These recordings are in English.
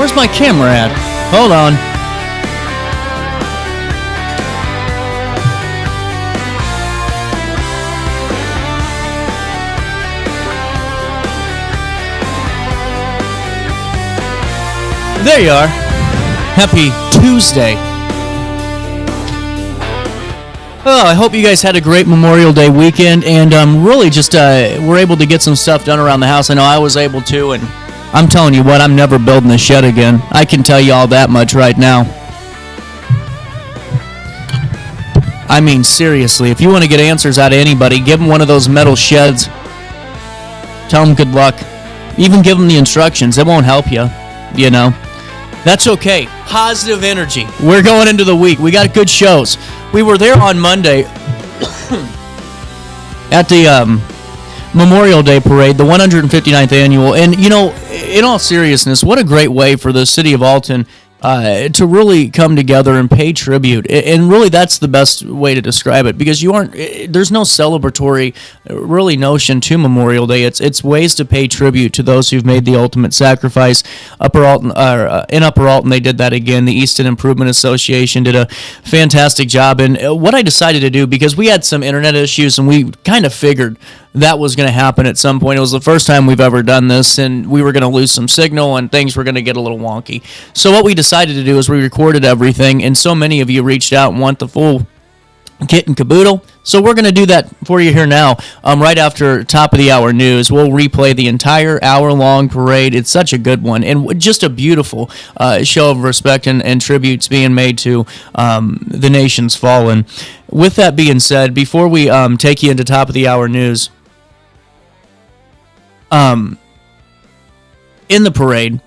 Where's my camera at? Hold on. There you are. Happy Tuesday. Oh, I hope you guys had a great Memorial Day weekend, and really just were able to get some stuff done around the house. I know I was able to, and I'm telling you what, I'm never building a shed again. I can tell you all that much right now. I mean, seriously, if you want to get answers out of anybody, give them one of those metal sheds. Tell them good luck. Even give them the instructions. It won't help you, you know. That's okay. Positive energy. We're going into the week. We got good shows. We were there on Monday at the Memorial Day Parade, the 159th annual. And, you know, in all seriousness, what a great way for the city of Alton to really come together and pay tribute. And really, that's the best way to describe it, because there's no celebratory really notion to Memorial Day. It's ways to pay tribute to those who've made the ultimate sacrifice. In Upper Alton, they did that again. The Easton Improvement Association did a fantastic job. And what I decided to do, because we had some internet issues and we kind of figured that was going to happen at some point. It was the first time we've ever done this, and we were going to lose some signal, and things were going to get a little wonky. So what we decided to do is we recorded everything, and so many of you reached out and want the full kit and caboodle. So we're going to do that for you here now. Right after top of the hour news, we'll replay the entire hour-long parade. It's such a good one, and just a beautiful show of respect and tributes being made to the nation's fallen. With that being said, before we take you into top of the hour news, in the parade,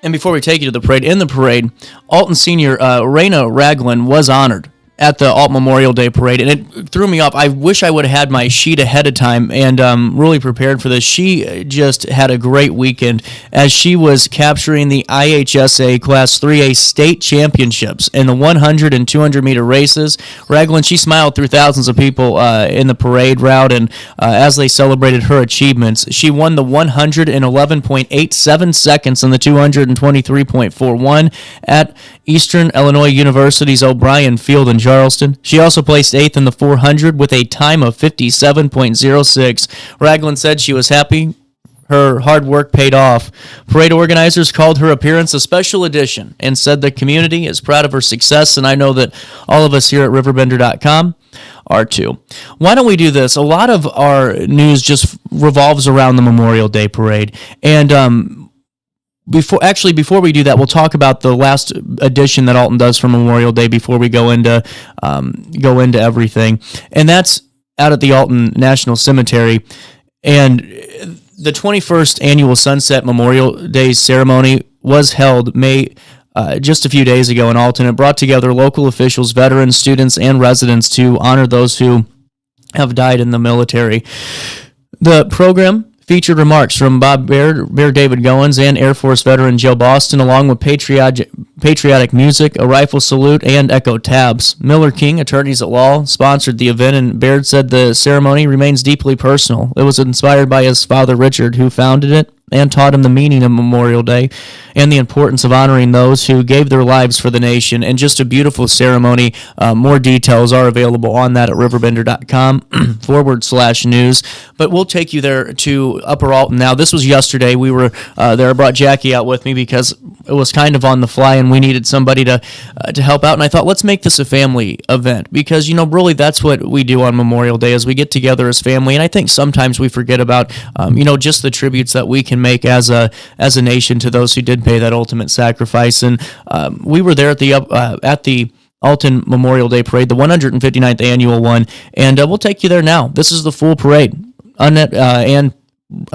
and before we take you to the parade, in the parade, Alton Senior Raina Ragland was honored at the Alt Memorial Day Parade, and it threw me off. I wish I would have had my sheet ahead of time and really prepared for this. She just had a great weekend as she was capturing the IHSA Class 3A state championships in the 100 and 200 meter races. Ragland, she smiled through thousands of people in the parade route, and as they celebrated her achievements, she won the 111.87 seconds and the 223.41 at Eastern Illinois University's O'Brien Field in Charleston. She also placed 8th in the 400 with a time of 57.06. Ragland said she was happy. Her hard work paid off. Parade organizers called her appearance a special edition and said the community is proud of her success, and I know that all of us here at RiverBender.com are too. Why don't we do this? A lot of our news just revolves around the Memorial Day Parade, and Before we do that, we'll talk about the last edition that Alton does for Memorial Day before we go into everything, and that's out at the Alton National Cemetery. And the 21st annual Sunset Memorial Day ceremony was held just a few days ago in Alton. It brought together local officials, veterans, students, and residents to honor those who have died in the military. The program featured remarks from Bob Baird, Mayor David Goins, and Air Force veteran Joe Boston, along with patriotic music, a rifle salute, and echo tabs. Miller King, attorneys at law, sponsored the event, and Baird said the ceremony remains deeply personal. It was inspired by his father, Richard, who founded it and taught him the meaning of Memorial Day and the importance of honoring those who gave their lives for the nation. And just a beautiful ceremony. More details are available on that at RiverBender.com /news. But we'll take you there to Upper Alton. Now, this was yesterday. We were there. I brought Jackie out with me because it was kind of on the fly and we needed somebody to help out. And I thought, let's make this a family event because, you know, really that's what we do on Memorial Day is we get together as family. And I think sometimes we forget about, just the tributes that we can make as a nation to those who did pay that ultimate sacrifice. And we were there at the Alton Memorial Day Parade, the 159th annual one, and we'll take you there now. This is the full parade, and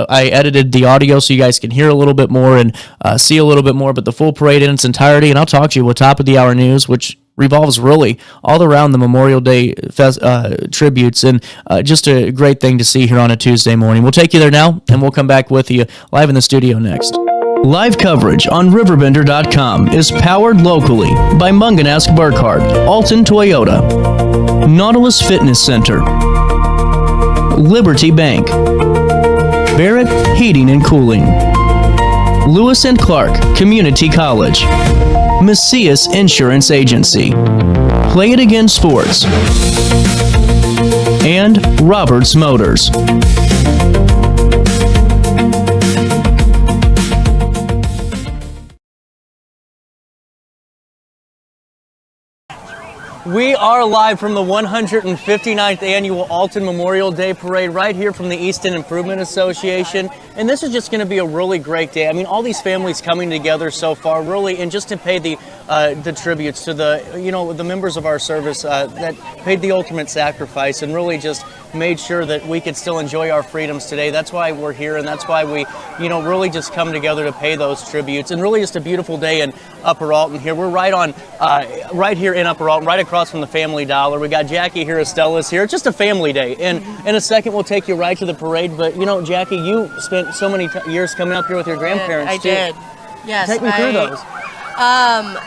I edited the audio so you guys can hear a little bit more and see a little bit more, but the full parade in its entirety, and I'll talk to you with top of the hour news, which revolves really all around the Memorial Day tributes, and just a great thing to see here on a Tuesday morning. We'll take you there now, and we'll come back with you live in the studio next. Live coverage on RiverBender.com is powered locally by Munganask Burkhardt, Alton Toyota, Nautilus Fitness Center, Liberty Bank, Barrett Heating and Cooling, Lewis and Clark Community College, Macias Insurance Agency, Play It Again Sports, and Roberts Motors. We are live from the 159th Annual Alton Memorial Day Parade right here from the East End Improvement Association. And this is just going to be a really great day. I mean, all these families coming together so far, really, and just to pay the tributes to the members of our service that paid the ultimate sacrifice and really just made sure that we could still enjoy our freedoms today. That's why we're here, and that's why we, really just come together to pay those tributes. And really just a beautiful day in Upper Alton here. We're right here in Upper Alton, right across from the Family Dollar. We got Jackie here, Estella's here. It's just a family day. And in a second, we'll take you right to the parade. But, Jackie, you spent so many years coming up here with your grandparents, I did. Yes. Take me through those.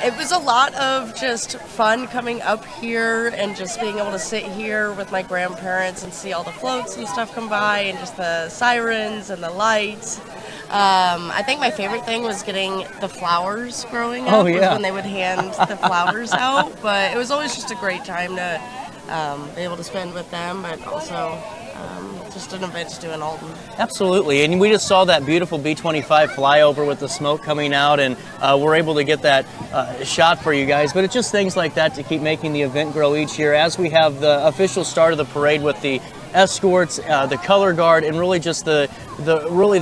It was a lot of just fun coming up here and just being able to sit here with my grandparents and see all the floats and stuff come by and just the sirens and the lights. I think my favorite thing was getting the flowers growing up. Oh, yeah. When they would hand the flowers out. But it was always just a great time to be able to spend with them, but also just an event to do in Alton. Absolutely, and we just saw that beautiful B-25 flyover with the smoke coming out, and we're able to get that shot for you guys. But it's just things like that to keep making the event grow each year as we have the official start of the parade with the escorts, the color guard, and really just the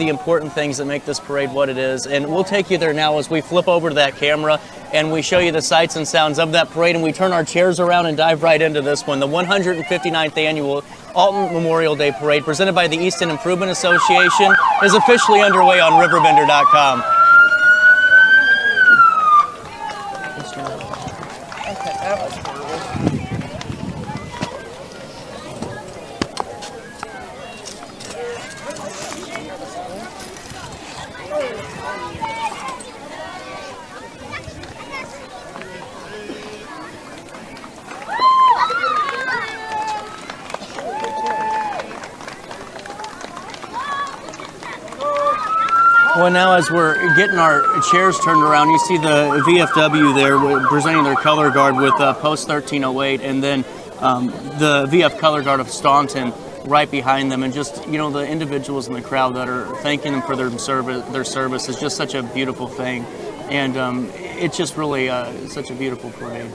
important things that make this parade what it is. And we'll take you there now as we flip over to that camera and we show you the sights and sounds of that parade, and we turn our chairs around and dive right into this one. The 159th Annual Alton Memorial Day Parade, presented by the East End Improvement Association, is officially underway on RiverBender.com. Okay, that was horrible. Well, now as we're getting our chairs turned around, you see the VFW there presenting their color guard with Post 1308, and then the VF Color Guard of Staunton right behind them, and just the individuals in the crowd that are thanking them for their service is just such a beautiful thing, and it's just really such a beautiful parade.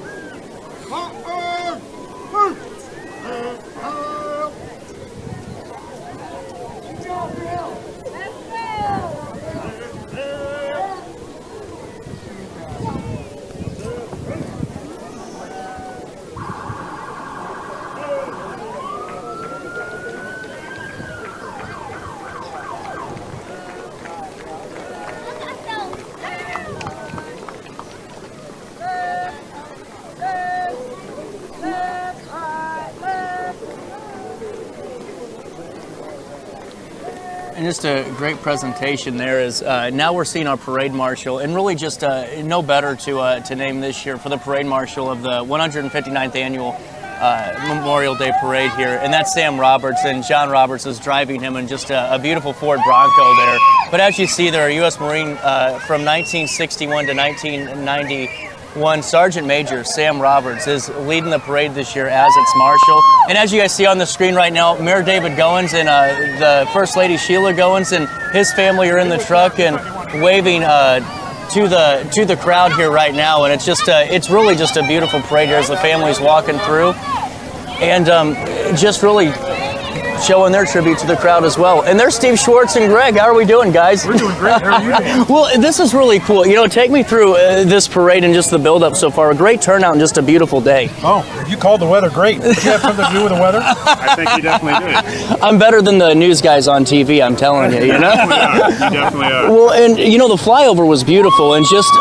And just a great presentation there is now we're seeing our parade marshal, and really just no better to name this year for the parade marshal of the 159th Annual Memorial Day Parade here, and that's Sam Roberts, and John Roberts is driving him in just a beautiful Ford Bronco there. But as you see there, a U.S. Marine from 1961 to 1991, Sergeant Major Sam Roberts is leading the parade this year as its marshal. And as you guys see on the screen right now, Mayor David Goins and the First Lady Sheila Goins and his family are in the truck and waving to the crowd here right now. And it's really just a beautiful parade here as the family's walking through, and just really showing their tribute to the crowd as well. And there's Steve Schwartz and Greg. How are we doing, guys? We're doing great. How are you doing? Well, this is really cool. Take me through this parade and just the build-up so far. A great turnout and just a beautiful day. Oh, you called the weather great. Did you have something to do with the weather? I think you definitely did. I'm better than the news guys on TV, I'm telling you, You definitely are. Well, and, the flyover was beautiful, and just,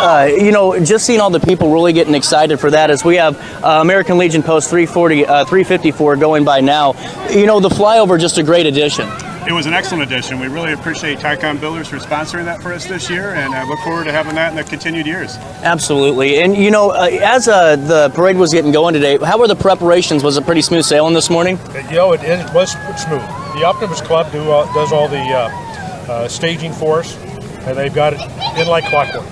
just seeing all the people really getting excited for that as we have American Legion Post 354 going by now. The flyover, just a great addition. It was an excellent addition. We really appreciate Tycon Builders for sponsoring that for us this year, and I look forward to having that in the continued years. Absolutely. And, as the parade was getting going today, how were the preparations? Was it pretty smooth sailing this morning? It was smooth. The Optimus Club does all the staging for us. and they've got it in like clockwork.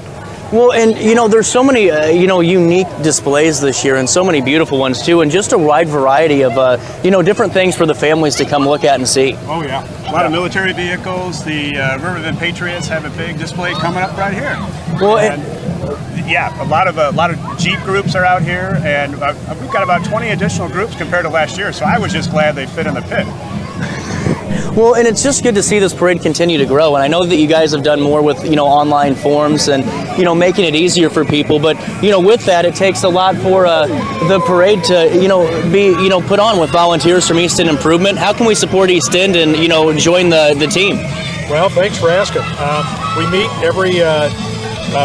Well, and there's so many unique displays this year, and so many beautiful ones too, and just a wide variety of different things for the families to come look at and see. Oh yeah, a lot of military vehicles. The Riverbend Patriots have a big display coming up right here. Well, yeah, a lot of Jeep groups are out here, and we've got about 20 additional groups compared to last year. So I was just glad they fit in the pit. Well, and it's just good to see this parade continue to grow. And I know that you guys have done more with, online forums and, making it easier for people. But, with that, it takes a lot for the parade to, be, put on with volunteers from East End Improvement. How can we support East End and, join the team? Well, thanks for asking. We meet every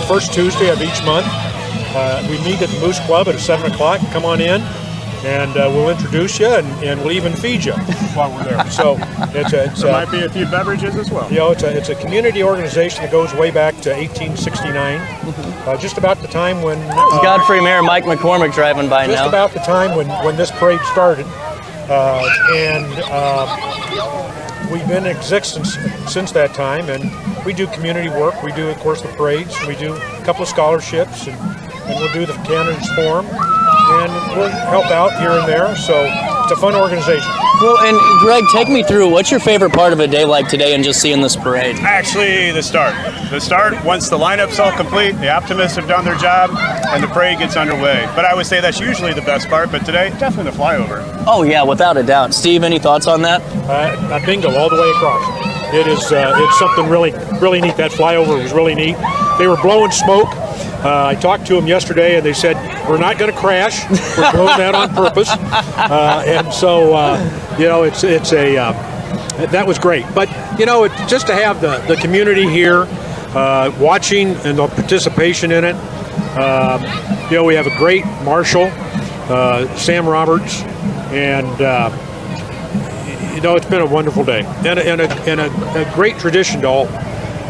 first Tuesday of each month. We meet at the Moose Club at 7 o'clock. Come on in. And we'll introduce you, and we'll even feed you while we're there. So there might be a few beverages as well. It's a community organization that goes way back to 1869, just about the time when Godfrey Mayor Mike McCormick driving by now. Just about the time when this parade started, and we've been in existence since that time. And we do community work. We do, of course, the parades. We do a couple of scholarships, and we'll do the candidates forum. And we'll help out here and there, so it's a fun organization. Well, and Greg, take me through, what's your favorite part of a day like today and just seeing this parade? Actually, the start. The start, once the lineup's all complete, the optimists have done their job, and the parade gets underway. But I would say that's usually the best part, but today, definitely the flyover. Oh, yeah, without a doubt. Steve, any thoughts on that? Bingo, all the way across. It's something really, really neat. That flyover was really neat. They were blowing smoke. I talked to them yesterday, and they said, we're not going to crash. We're blowing that on purpose. And so, that was great. But, just to have the community here watching and the participation in it. We have a great marshal, Sam Roberts, and, it's been a wonderful day and a great tradition to all.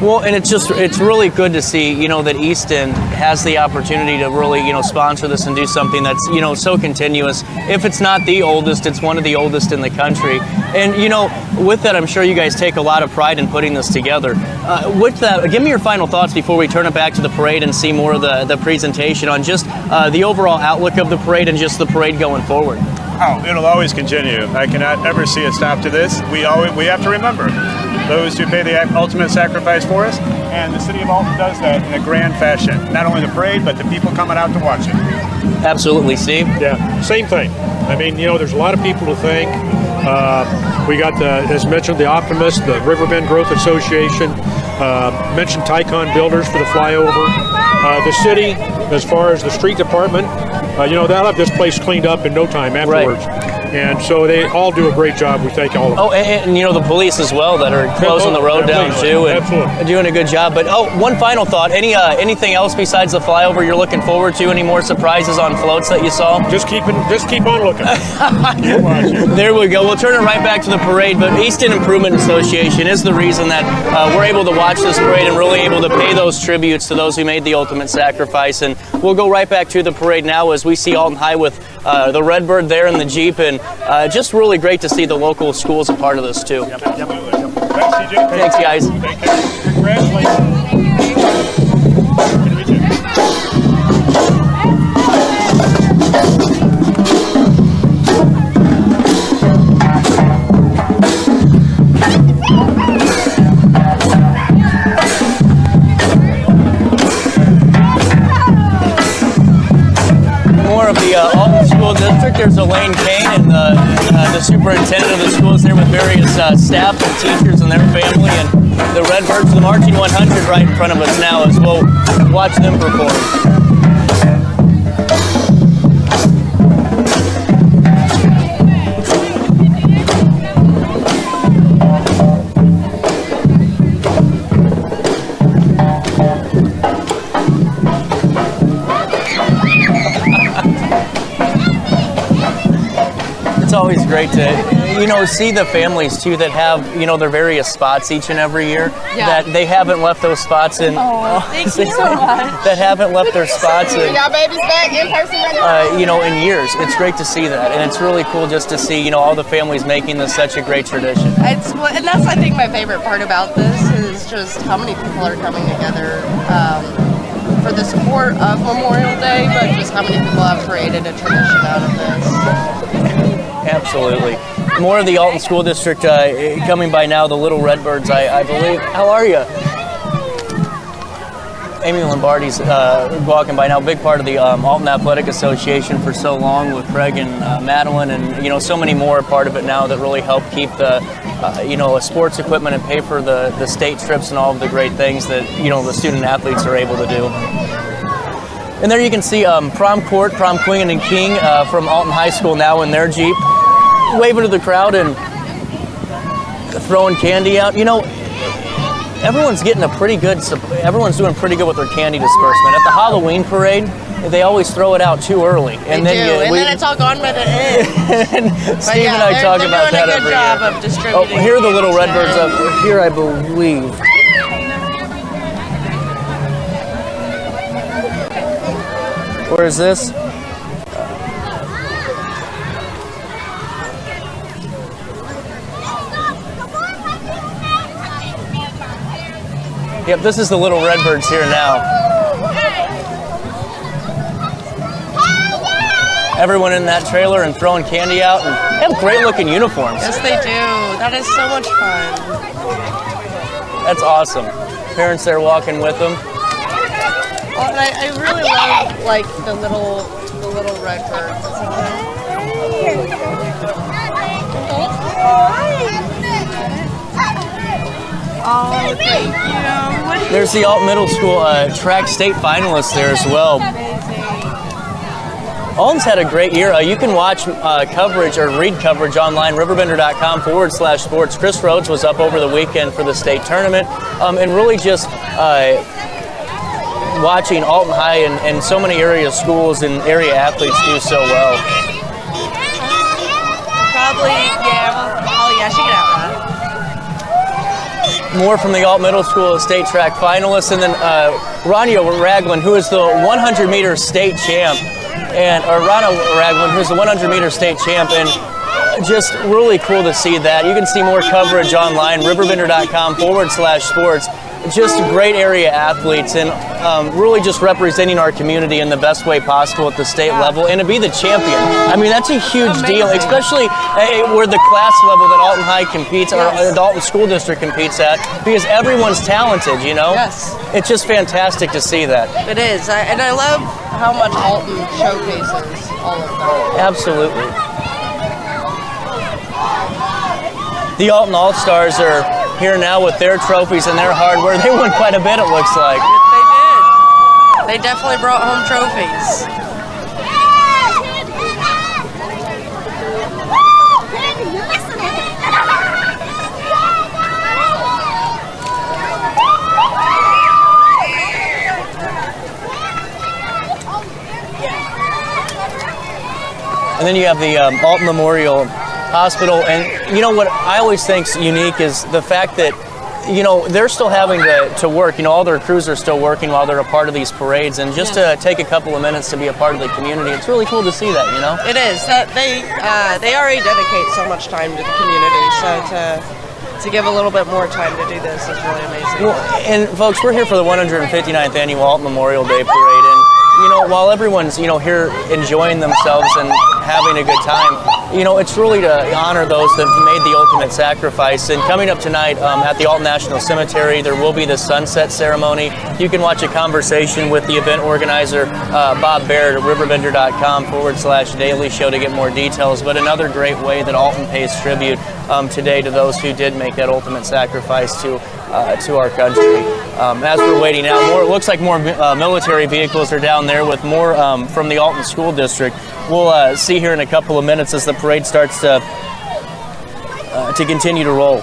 Well, and it's really good to see, that East End has the opportunity to really, sponsor this and do something that's, so continuous. If it's not the oldest, it's one of the oldest in the country. And, with that, I'm sure you guys take a lot of pride in putting this together. With that, give me your final thoughts before we turn it back to the parade and see more of the presentation on just the overall outlook of the parade and just the parade going forward. Oh, it'll always continue. I cannot ever see a stop to this. We have to remember those who pay the ultimate sacrifice for us, and the city of Alton does that in a grand fashion. Not only the parade, but the people coming out to watch it. Absolutely, Steve. Yeah, same thing. I mean, there's a lot of people to thank. We got as mentioned, the Optimists, the Riverbend Growth Association, mentioned Tycon Builders for the flyover. The city, as far as the street department, they'll have this place cleaned up in no time afterwards. Right. And so they all do a great job. We thank all of them. Oh, and the police as well that are closing the road down too, and doing a good job. But one final thought: anything else besides the flyover you're looking forward to? Any more surprises on floats that you saw? Just keep on looking. There we go. We'll turn it right back to the parade. But East End Improvement Association is the reason that we're able to watch this parade and really able to pay those tributes to those who made the ultimate sacrifice. And we'll go right back to the parade now as we see Alton High with the Redbird there in the Jeep, and just really great to see the local schools a part of this too. Yep. Thanks, TJ. Thanks, guys. Take care. Congratulations. Good to meet you. More of the Alton School District. There's Elaine Kane and the superintendent of the schools there with various staff and teachers and their family, and the Redbirds, the Marching 100 right in front of us now as we'll watch them perform. It's always great to, see the families too that have, their various spots each and every year. Yeah. That they haven't left those spots in. Thank you so much. That haven't left their spots in. Y'all babies back in person? In years. It's great to see that, and it's really cool just to see, all the families making this such a great tradition. And that's, I think, my favorite part about this is is just how many people are coming together for the support of Memorial Day, but just how many people have created a tradition out of this. Absolutely. More of the Alton School District coming by now, the Little Redbirds, I believe. How are you? Amy Lombardi's walking by now, big part of the Alton Athletic Association for so long with Craig and Madeline, and so many more are part of it now that really help keep the sports equipment and pay for the state trips and all of the great things that the student athletes are able to do. And there you can see prom queen and king from Alton High School now in their Jeep, waving to the crowd and throwing candy out. Everyone's getting everyone's doing pretty good with their candy disbursement. At the Halloween parade, they always throw it out too early. And then it's all gone by the end. and Steve and I talk about that every year. They're doing a good job of distributing. Here are the Little Redbirds up here, I believe. Where is this? Yep, this is the Little Redbirds here now. Everyone in that trailer and throwing candy out, and they have great looking uniforms. Yes, they do. That is so much fun. That's awesome. Parents there walking with them. Well, and I really love like the little Redbirds. Oh, thank you. There's the Alton Middle School track state finalists there as well. Alton's had a great year. You can watch coverage or read coverage online, RiverBender.com /sports. Chris Rhodes was up over the weekend for the state tournament, and really just watching Alton High and so many area schools and area athletes do so well. Probably, yeah. Oh, yeah, she can have that. More from the Alton Middle School state track finalists, and then Rania Ragland, who is the 100-meter state champ, and Rana Ragland, who's the 100-meter state champ, and just really cool to see that. You can see more coverage online, RiverBender.com /sports. Just great area athletes, and really just representing our community in the best way possible at the state level, and to be the champion. I mean, that's a huge deal, especially where the class level that Alton High competes, or the Alton School District competes at, because everyone's talented, Yes. It's just fantastic to see that. It is, and I love how much Alton showcases all of that. Absolutely. The Alton All-Stars are here now with their trophies and their hardware. They won quite a bit, it looks like. They did. They definitely brought home trophies. And then you have the Alton Memorial Hospital, and what I always think's unique is the fact that they're still having to work. All their crews are still working while they're a part of these parades, and just to take a couple of minutes to be a part of the community, it's really cool to see that. It is. They already dedicate so much time to the community, so to give a little bit more time to do this is really amazing. Well, and folks, we're here for the 159th annual Alton Memorial Day Parade, and while everyone's here enjoying themselves and having a good time, it's really to honor those that have made the ultimate sacrifice. And coming up tonight at the Alton National Cemetery, there will be the sunset ceremony. You can watch a conversation with the event organizer, Bob Baird, at RiverBender.com /daily show to get more details. But another great way that Alton pays tribute today to those who did make that ultimate sacrifice to our country. As we're waiting out, it looks like more military vehicles are down there with more from the Alton School District. We'll see here in a couple of minutes as the parade starts to continue to roll.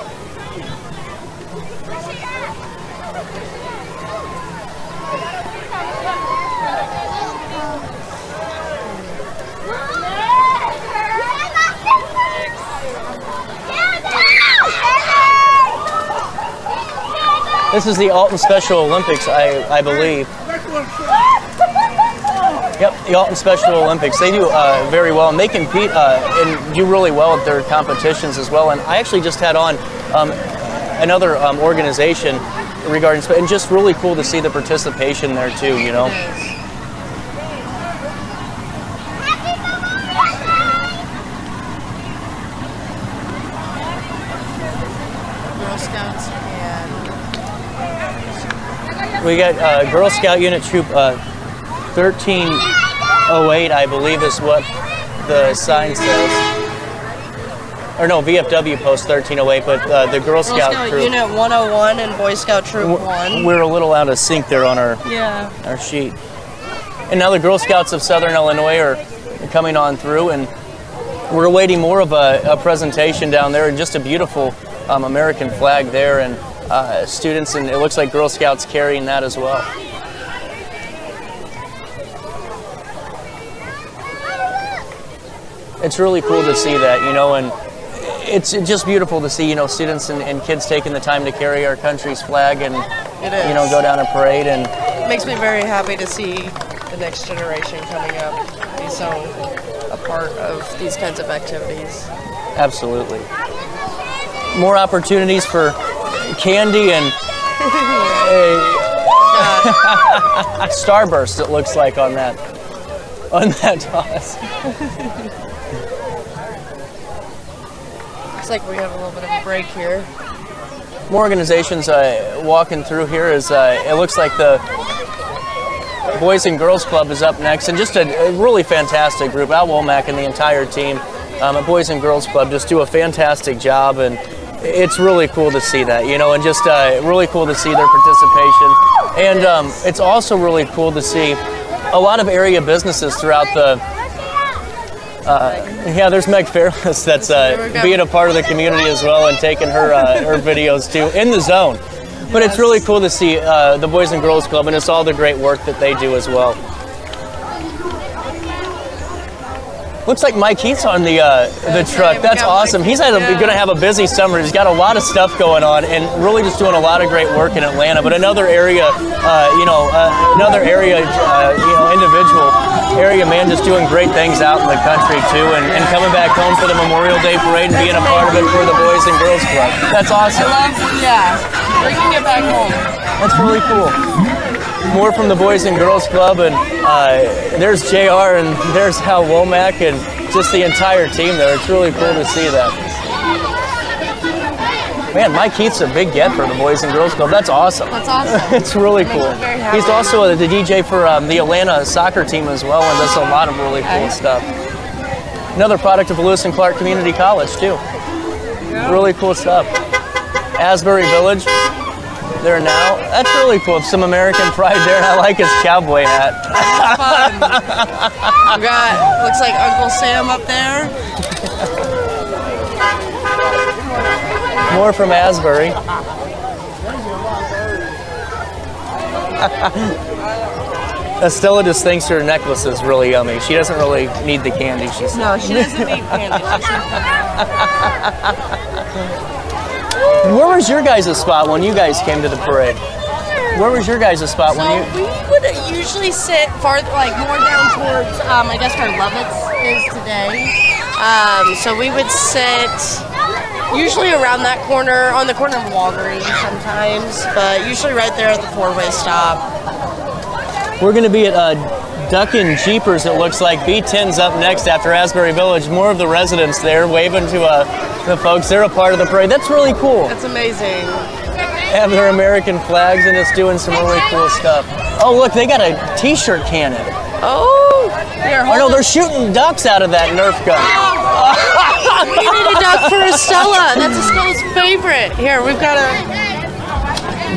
This is the Alton Special Olympics, I believe. Yep, the Alton Special Olympics. They do very well, and they compete and do really well at their competitions as well. And I actually just had on another organization regarding, and just really cool to see the participation there too, you know. It is. Girl Scouts and We got Girl Scout Unit Troop 1308, I believe is what the sign says. Or no, VFW Post 1308, but the Girl Scout Troop. Unit 101 and Boy Scout Troop 1. We're a little out of sync there on our sheet. And now the Girl Scouts of Southern Illinois are coming on through, and we're awaiting more of a presentation down there, and just a beautiful American flag there, and students, and it looks like Girl Scouts carrying that as well. It's really cool to see that, you know, and it's just beautiful to see, you know, students and kids taking the time to carry our country's flag and, you know, go down a parade. And it makes me very happy to see the next generation coming up be so a part of these kinds of activities. Absolutely. More opportunities for candy and Starburst, it looks like, on that toss. Looks like we have a little bit of a break here. More organizations walking through here. It looks like the Boys and Girls Club is up next, and just a really fantastic group. Al Womack and the entire team at Boys and Girls Club just do a fantastic job, and it's really cool to see that, you know, and just really cool to see their participation. And it's also really cool to see a lot of area businesses throughout the there's Meg Fairless that's being a part of the community as well, and taking her videos too in the zone. But it's really cool to see the Boys and Girls Club, and it's all the great work that they do as well. Looks like Mike Heath's on the truck. That's awesome. He's going to have a busy summer. He's got a lot of stuff going on, and really just doing a lot of great work in Atlanta. But another area, individual area man, just doing great things out in the country too, and coming back home for the Memorial Day Parade and being a part of it for the Boys and Girls Club. That's awesome. Bringing it back home. That's really cool. More from the Boys and Girls Club, and there's JR and there's Hal Womack and just the entire team there. It's really cool to see that. Man, Mike Heath's a big get for the Boys and Girls Club. That's awesome. That's awesome. It's really cool. He's also the DJ for the Atlanta soccer team as well, and does a lot of really cool stuff. Another product of Lewis and Clark Community College too. Really cool stuff. Asbury Village. There now. That's really cool. Some American pride there, and I like his cowboy hat. Fun. We got, looks like Uncle Sam up there. More from Asbury. Estella just thinks her necklace is really yummy. She doesn't really need the candy, she said. No, she doesn't need candy. Where was your guys' spot when you guys came to the parade? Where was your guys' spot when you... We would usually sit farther, like more down towards, I guess where Lovitz is today. So we would sit usually around that corner, on the corner of Walgreens sometimes, but usually right there at the four-way stop. We're going to be at Duckin' Jeepers, it looks like. B10's up next after Asbury Village. More of the residents there waving to the folks. They're a part of the parade. That's really cool. That's amazing. Have their American flags and it's doing some really cool stuff. Oh, look, they got a t-shirt cannon. Oh! Here, no, they're shooting ducks out of that Nerf gun. We need a duck for Estella. That's Estella's favorite. Here, we've got a...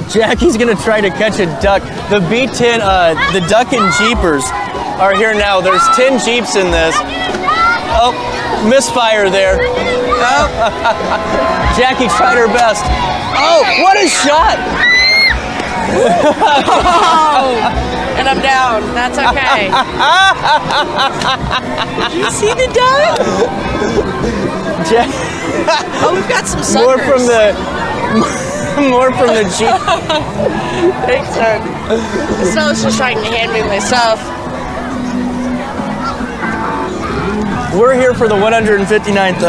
Jackie's gonna try to catch a duck. The B10, the Duckin' Jeepers are here now. There's 10 Jeeps in this. Oh, misfire there. Oh. Jackie tried her best. Oh, what a shot! Oh, and I'm down. That's okay. Did you see the duck? Oh, we've got some suckers. More from the Jeep. Thanks, son. Estella's just trying to hand me my stuff. We're here for the 159th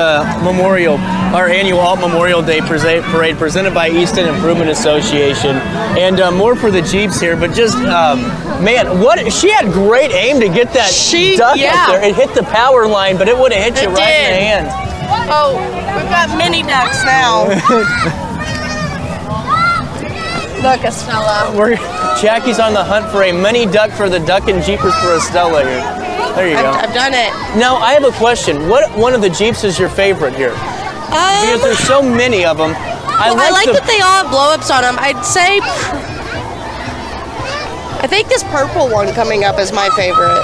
our annual Alt Memorial Day parade presented by Easton Improvement Association, and more for the Jeeps here. But just man, what she had great aim to get that duck up there. It hit the power line, but it would have hit you right in the hand. Oh, we've got mini ducks now. Look, Estella. Jackie's on the hunt for a mini duck for the Duck and Jeepers for Estella here. There you go. I've done it. Now, I have a question. What one of the Jeeps is your favorite here? Because there's so many of them. I like that they all have blow-ups on them. I'd say, I think this purple one coming up is my favorite.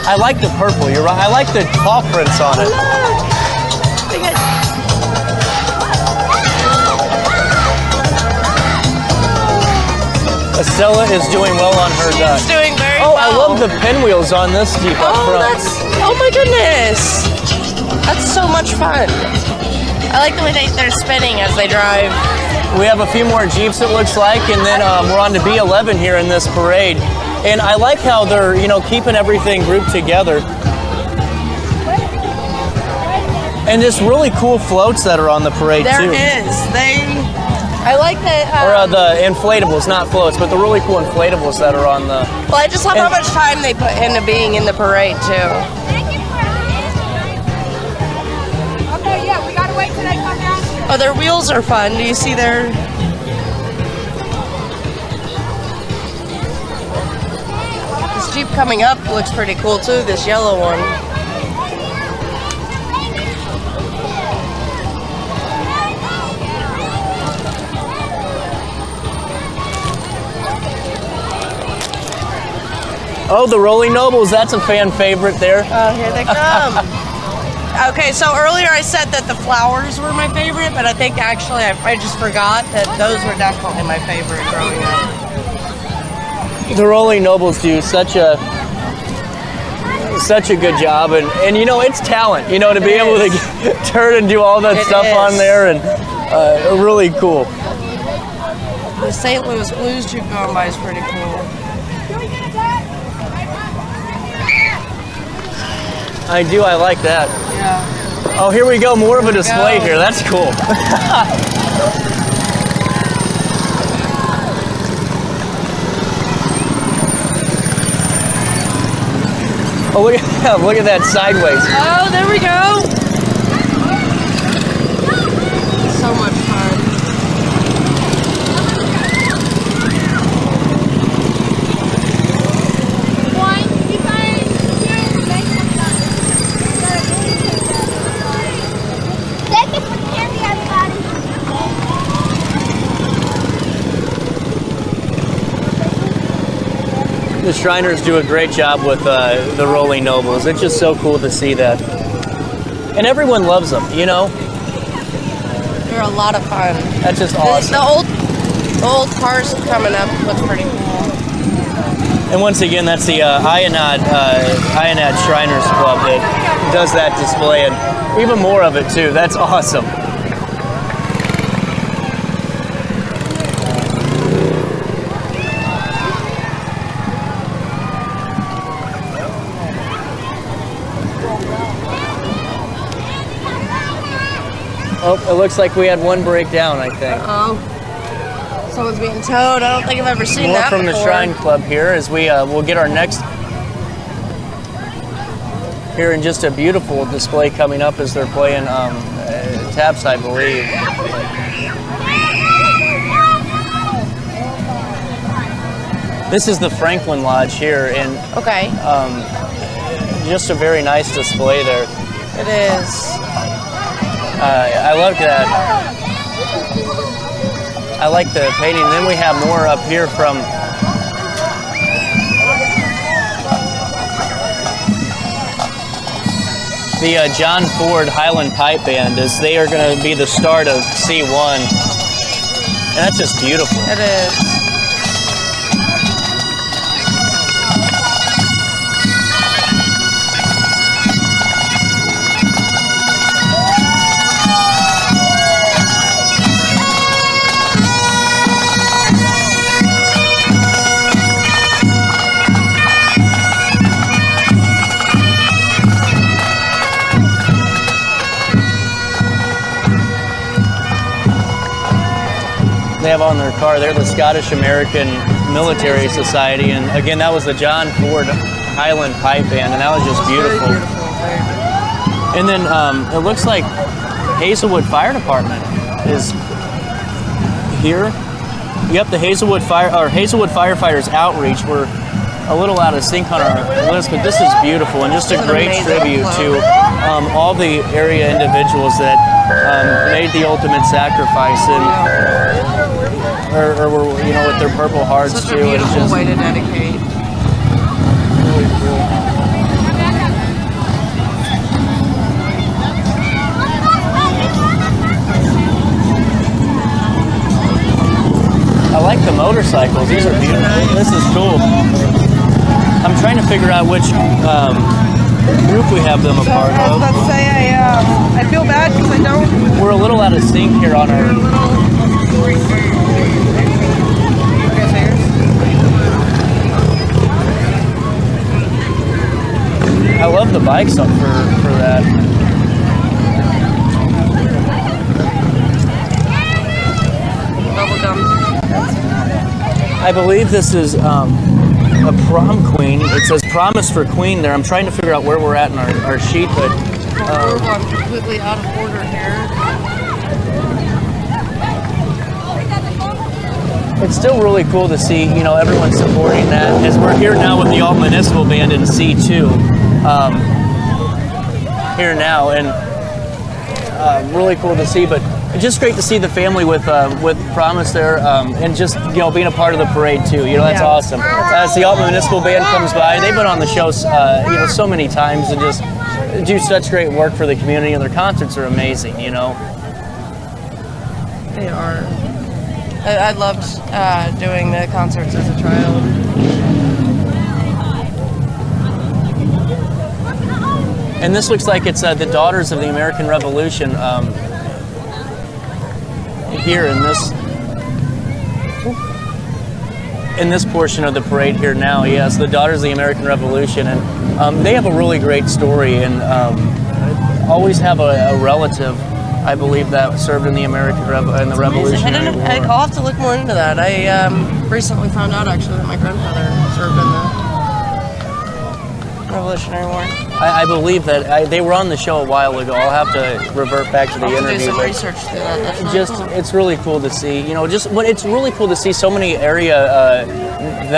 I like the purple, you're right. I like the paw prints on it. Estella is doing well on her duck. She's doing very well. well. I love the pinwheels on this Jeep up front. Oh my goodness. That's so much fun. I like the way they're spinning as they drive. We have a few more Jeeps, it looks like, and then we're on to B11 here in this parade. And I like how they're, keeping everything grouped together. And just really cool floats that are on the parade, too. There is. I like that. Or the inflatables, not floats, but the really cool inflatables that are on the... Well, I just love how much time they put into being in the parade, too. Okay, yeah, we gotta wait till they come down. Oh, their wheels are fun. Do you see their... This Jeep coming up looks pretty cool, too, this yellow one. Oh, the Rolling Nobles, that's a fan favorite there. Oh, here they come. Okay, so earlier I said that the flowers were my favorite, but I think actually I just forgot that those were definitely my favorite growing up. The Rolling Nobles do such a good job, and it's talent, to be able to turn and do all that stuff on there, and really cool. The St. Louis Blues Jeep going by is pretty cool. I do, I like that. Yeah. Oh, here we go, more of a display here. That's cool. Oh, look at that sideways. Oh, there we go. So much fun. The Shriners do a great job with the Rolling Nobles. It's just so cool to see that. And everyone loves them, They're a lot of fun. That's just awesome. The old cars coming up looks pretty cool. And once again, that's the Ionad Shriners Club that does that display, and even more of it too. That's awesome. Oh, it looks like we had one breakdown, I think. Oh, someone's being towed. I don't think I've ever seen that from before. the Shrine Club here as we'll get our next here in just a beautiful display coming up as they're playing taps, I believe. This is the Franklin Lodge here, and just a very nice display there. It is. I love that. I like the painting. Then we have more up here from the John Ford Highland Pipe Band, as they are going to be the start of C1. And that's just beautiful. It is. they have on their car. They're the Scottish American Military Society, and again, that was the John Ford Highland Pipe Band, and that was just beautiful. Very beautiful. And then it looks like Hazelwood Fire Department is here. Yep, the Hazelwood Firefighters Outreach. We're a little out of sync on our list, but this is beautiful and just a great tribute to all the area individuals that made the ultimate sacrifice and or were, you know, with their Purple Hearts Such too. a beautiful It's just way to dedicate. really cool. I like the motorcycles. These are beautiful. This is cool. I'm trying to figure out which group we have them a part I was of. about to say, I feel bad because I don't. We're a little out of sync here on our. I love the bikes up for that. Bubblegum. I believe this is a prom queen. It says promise for queen there. I'm trying to figure out where we're at in our sheet, but I'm completely out of order here. it's still really cool to see, you know, everyone supporting that. As we're here now with the Alton Municipal Band in C2 here now, and really cool to see. But just great to see the family with Promise there, and just, you know, being a part of the parade too. You know, that's awesome. As the Alton Municipal Band comes by, they've been on the show, you know, so many times, and just do such great work for the community. And their concerts are amazing. You know, They are. I loved doing the concerts as a child. and this looks like it's the Daughters of the American Revolution. Here in this portion of the parade here now, yes, the Daughters of the American Revolution, and they have a really great story, and always have a relative, I believe, that served in the Revolutionary War. I'll have to look more into that. I recently found out actually that my grandfather served in the Revolutionary War. I believe that they were on the show a while ago. I'll have to revert back to the I'll have to interview. do some but research to that. That's really just cool. it's really cool to see, you know, it's really cool to see so many area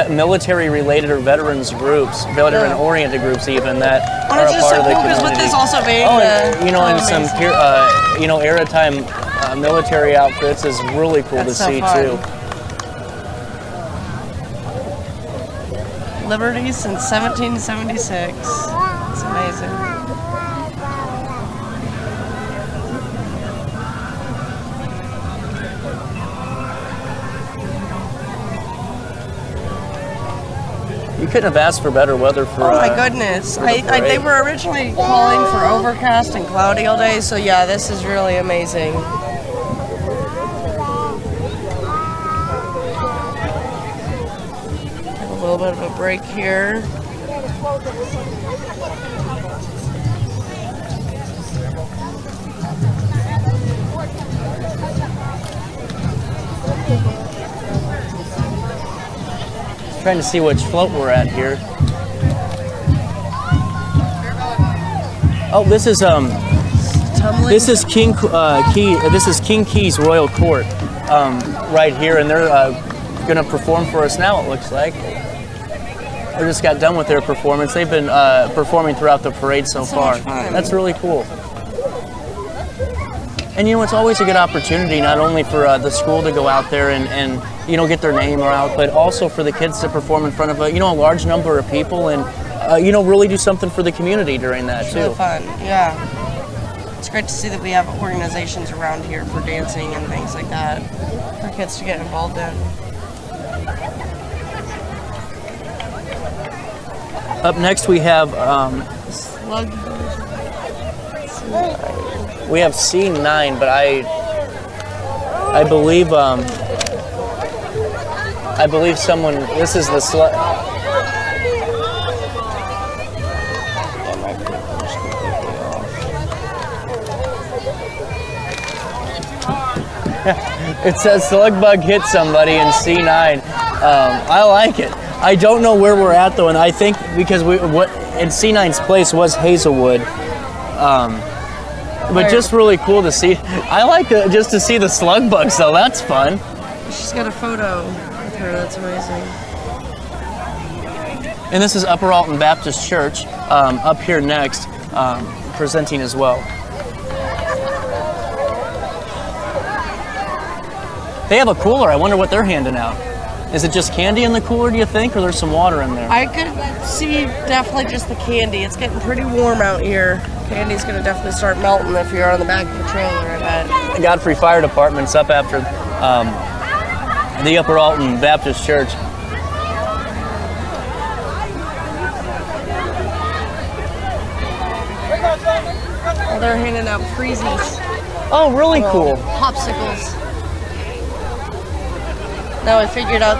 military related or veterans groups, veteran oriented groups even, that Well, are it's a just part so of the cool because community. with this also being you know, and some amazing. you know, era time military outfits is really cool That's to so see fun. too. Liberty since 1776. It's amazing. You couldn't have asked for better weather for. Oh my goodness! They were originally calling for overcast and cloudy all day, so yeah, this is really amazing. Have a little bit of a break here. Trying to see which float we're at here. Oh, this is Tumbling. This is King Key's Royal Court, right here, and they're going to perform for us now. It looks like they just got done with their performance. They've been performing throughout the parade so far. much fun. That's really cool. And you know, it's always a good opportunity, not only for the school to go out there and you know, get their name out, but also for the kids to perform in front of a large number of people, and you know, really do something for the community during that It's too. really fun. Yeah. It's great to see that we have organizations around here for dancing and things like that for kids to get involved in. Up next we have Slug. we have C9, but I believe someone. This is the slug. It says slug bug hit somebody in C9. I like it. I don't know where we're at though, and I think because what in C9's place was Hazelwood. But just really cool to see. I like just to see the slug bugs though. That's fun. She's got a photo with her. That's amazing. And this is Upper Alton Baptist Church up here next, presenting as well. They have a cooler. I wonder what they're handing out. Is it just candy in the cooler, do you think, or there's some water in there? I could see definitely just the candy. It's getting pretty warm out here. Candy's going to definitely start melting if you're on the back of the trailer, I bet. The Godfrey Fire Department's up after the Upper Alton Baptist Church. Oh, they're handing out freezies. Oh, really cool. Popsicles. Now I figured out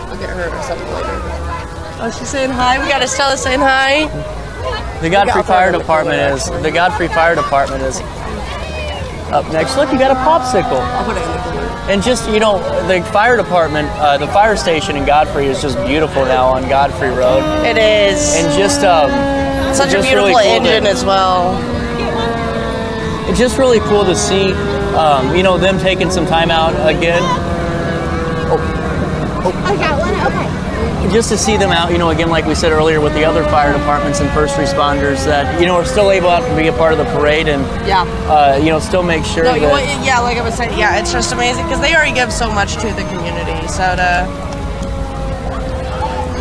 I'll get her or something later. Oh, she's saying hi. We got Estella saying hi. The Godfrey Fire Department is up next. Look, you got a popsicle. I'll put it in the cooler. And just, the fire department, the fire station in Godfrey is just beautiful now on Godfrey Road. It is. And just such a just beautiful really cool engine as well. It's just really cool to see, them taking some time out again. I got one. Okay. Just to see them out, again, like we said earlier, with the other fire departments and first responders that, are still able to be a part of the parade and, still make sure that... Like I was saying, it's just amazing because they already give so much to the community. So to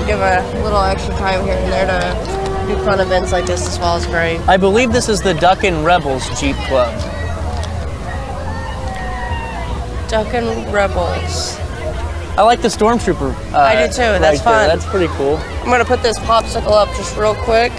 give a little extra time here and there to do fun events like this as well is great. I believe this is the Duckin' Rebels Jeep Club. Duckin' Rebels. I like the Stormtrooper. I do too. That's fun. That's pretty cool. I'm gonna put this popsicle up just real quick.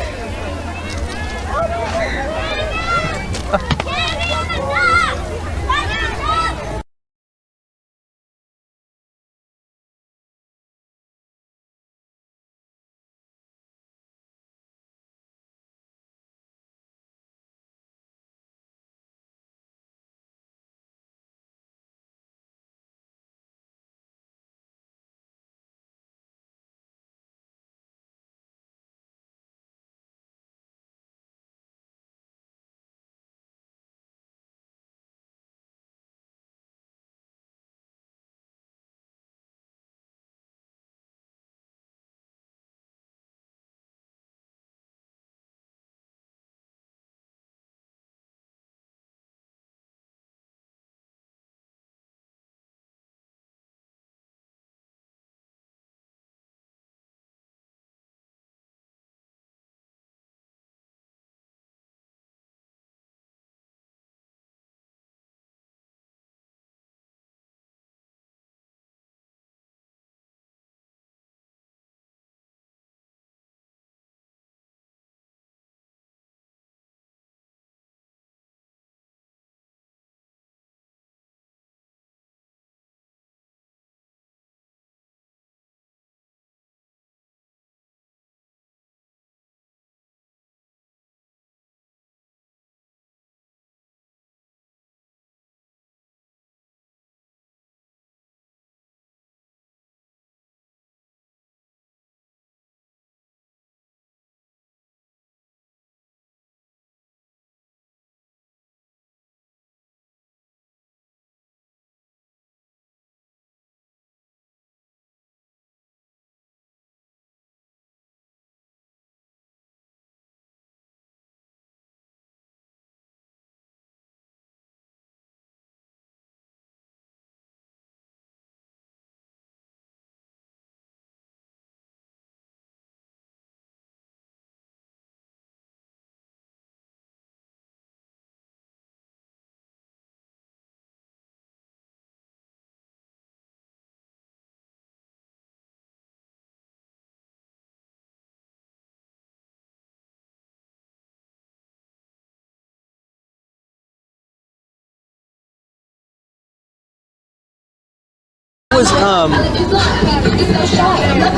Was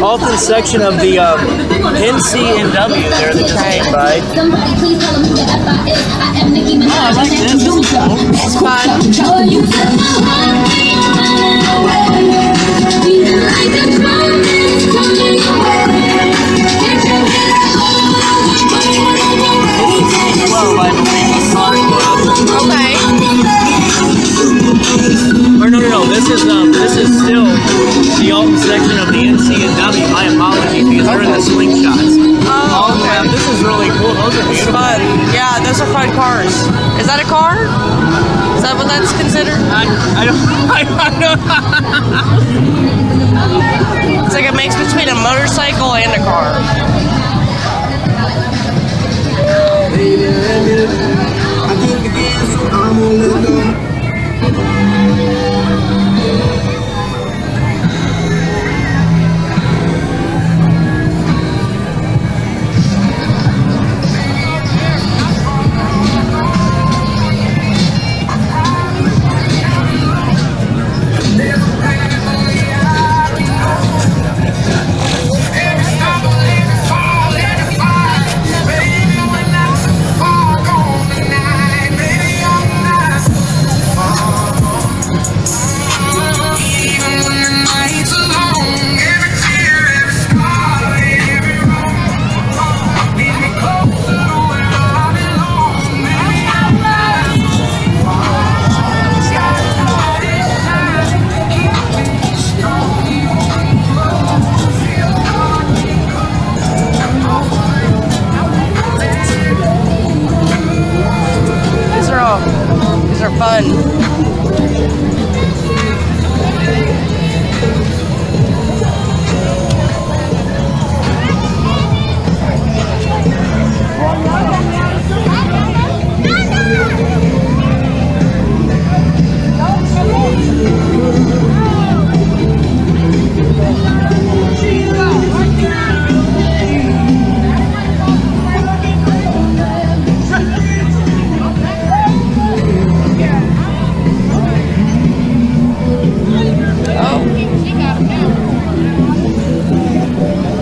Alton section of the NCNW there that just came by. ride. Somebody please tell me the FIS. I am Nicki Minaj. I like this. This is cool. It's fun. Well, I believe it's Car Club. Okay. Or no. This is still the Alton section of the NC&W. My apologies, because we're in the slingshots. Oh, okay. This is really cool. Those are It's beautiful. fun. Yeah, those are fun cars. Is that a car? Is that what that's considered? I don't. It's like a mix between a motorcycle and a car. These are fun.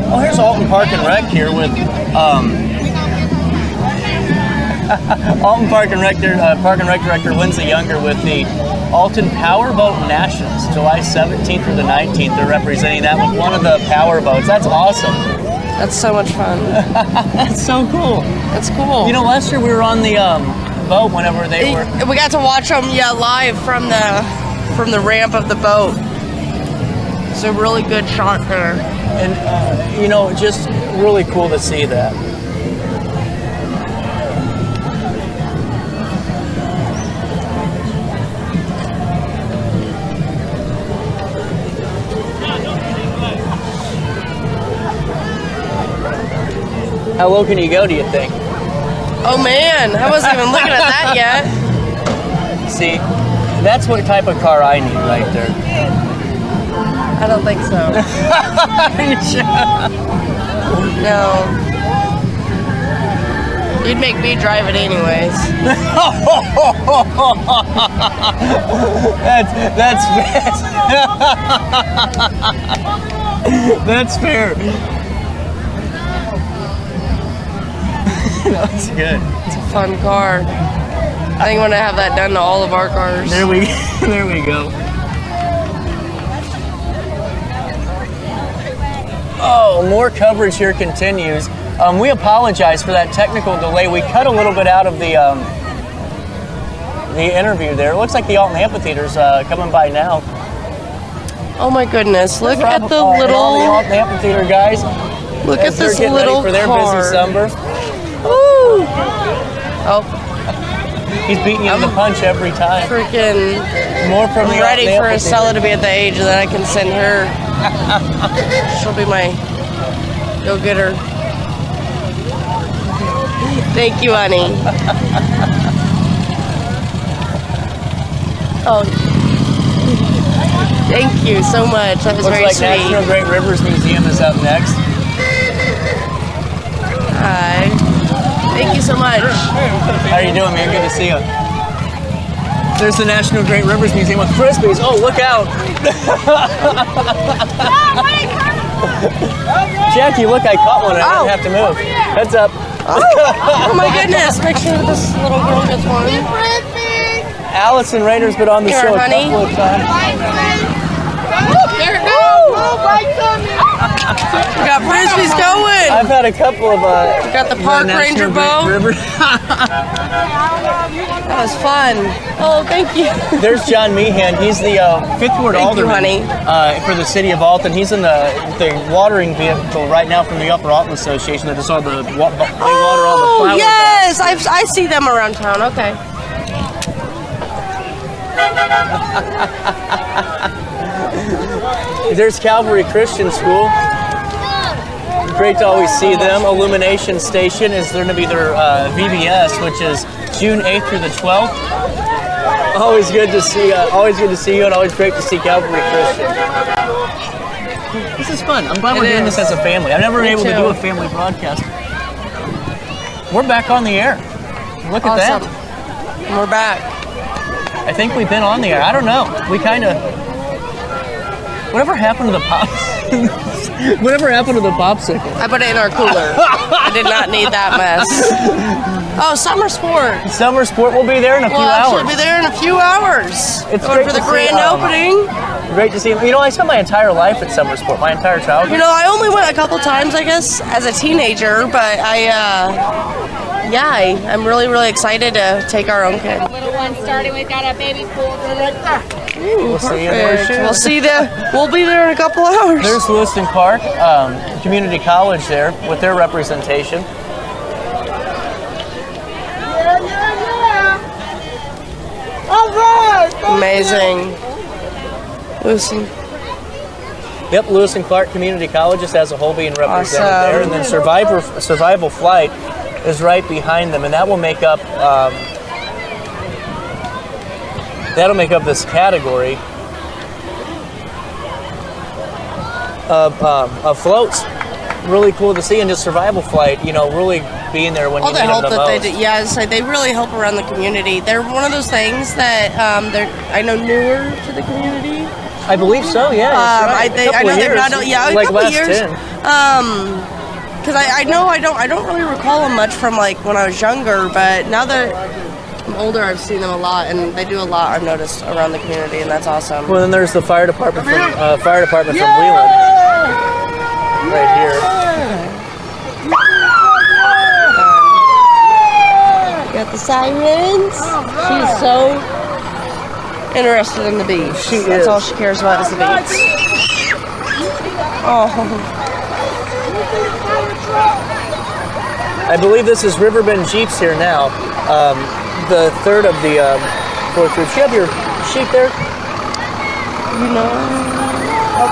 Oh, here's Alton Park and Rec here with Alton Park and Rec Director Lindsay Younger with the Alton Powerboat Nationals, July 17th through the 19th. They're representing that with one of the power boats. That's awesome. That's so much fun. That's so cool. That's cool. You know, last year we were on the boat whenever they were. We got to watch them, live from the ramp of the boat. It's a really good shot there. And, you know, just really cool to see that. How low can you go, do you think? Oh man, I wasn't even looking at that yet. See, that's what type of car I need right there. I don't think so. No. You'd make me drive it anyways. That's fair. That's good. It's a fun car. I think I'm gonna have that done to all of our cars. There we go. Oh, more coverage here continues. We apologize for that technical delay. We cut a little bit out of the interview there. It looks like the Alton Amphitheater's coming by now. Oh my goodness! Look at the all the little. Alton Amphitheater guys. Look at this getting little ready for their car. busy summer. Woo! Oh, He's beating you to the punch every time. freaking! More from the I'm ready Alton for Amphitheater. Estella to be at the age that I can send her. She'll be my go-getter. Thank you, honey. Oh, thank you so much. That was Looks very like sweet. National Great Rivers Museum is up next. Hi. Thank you so much. How are you doing, man? Good to see you. There's the National Great Rivers Museum with frisbees. Oh, look out! Jackie, look, I caught one. I didn't have to move. Heads up. Oh my goodness. Make sure this little girl gets one. Allison Rayner's been on the Here, show a honey. couple of times. There it goes. We got frisbees going. I've had a couple of We got the park ranger boat. River. That was fun. Oh, thank you. There's John Meehan. He's the fifth ward Thank you, alderman for the city of Alton. He's in the watering vehicle right now from the Upper Alton Association that does all the they water all the flowers. Yes, I see them around town. Okay. There's Calvary Christian School. Great to always see them. Illumination Station is going to be their VBS, which is June 8th through the 12th. Always good to see. Always good to see you, and always great to see Calvary Christian. This is fun. I'm glad we're doing this as a family. I've never been able to do a family broadcast. We're back on the air. Look at that. We're back. I think we've been on the air. I don't know. We kind of. Whatever happened to the pops? Whatever happened to the popsicle? I put it in our cooler. I did not need that mess. Oh, summer sport. Summer sport will be there in a few We'll hours. actually be there in a few hours. It's going great for the to see, grand opening. Great to see you. You know, I spent my entire life at summer sport, my entire childhood. You know, I only went a couple times, I guess, as a teenager, but I'm really, really excited to take our own kid. Little one started. We've got a baby pool right there. We'll see you there soon. We'll be there in a couple hours. There's Lewiston Park Community College there with their representation. All right. Amazing. Lewiston. Yep, Lewis and Clark Community College just as a whole being represented Awesome. there, and then Survival Flight is right behind them, and that will make up this category of floats. Really cool to see, and just Survival Flight, you know, really being there when All you the need help them the that most. they do, they really help around the community. They're one of those things that they're, I know, newer to the community. I believe so, yeah. I know they've not, a like couple last years. 10. Because I know I don't really recall them much from like when I was younger, but now that I'm older, I've seen them a lot, and they do a lot. I've noticed around the community, and that's awesome. Well, then there's the fire department from Wheeling, right here. Got the sirens. She's so interested in the beach. That's all she cares about is the beach. Oh. I believe this is Riverbend Jeeps here now. The third of the fourth group. Do you have your sheet there? You know,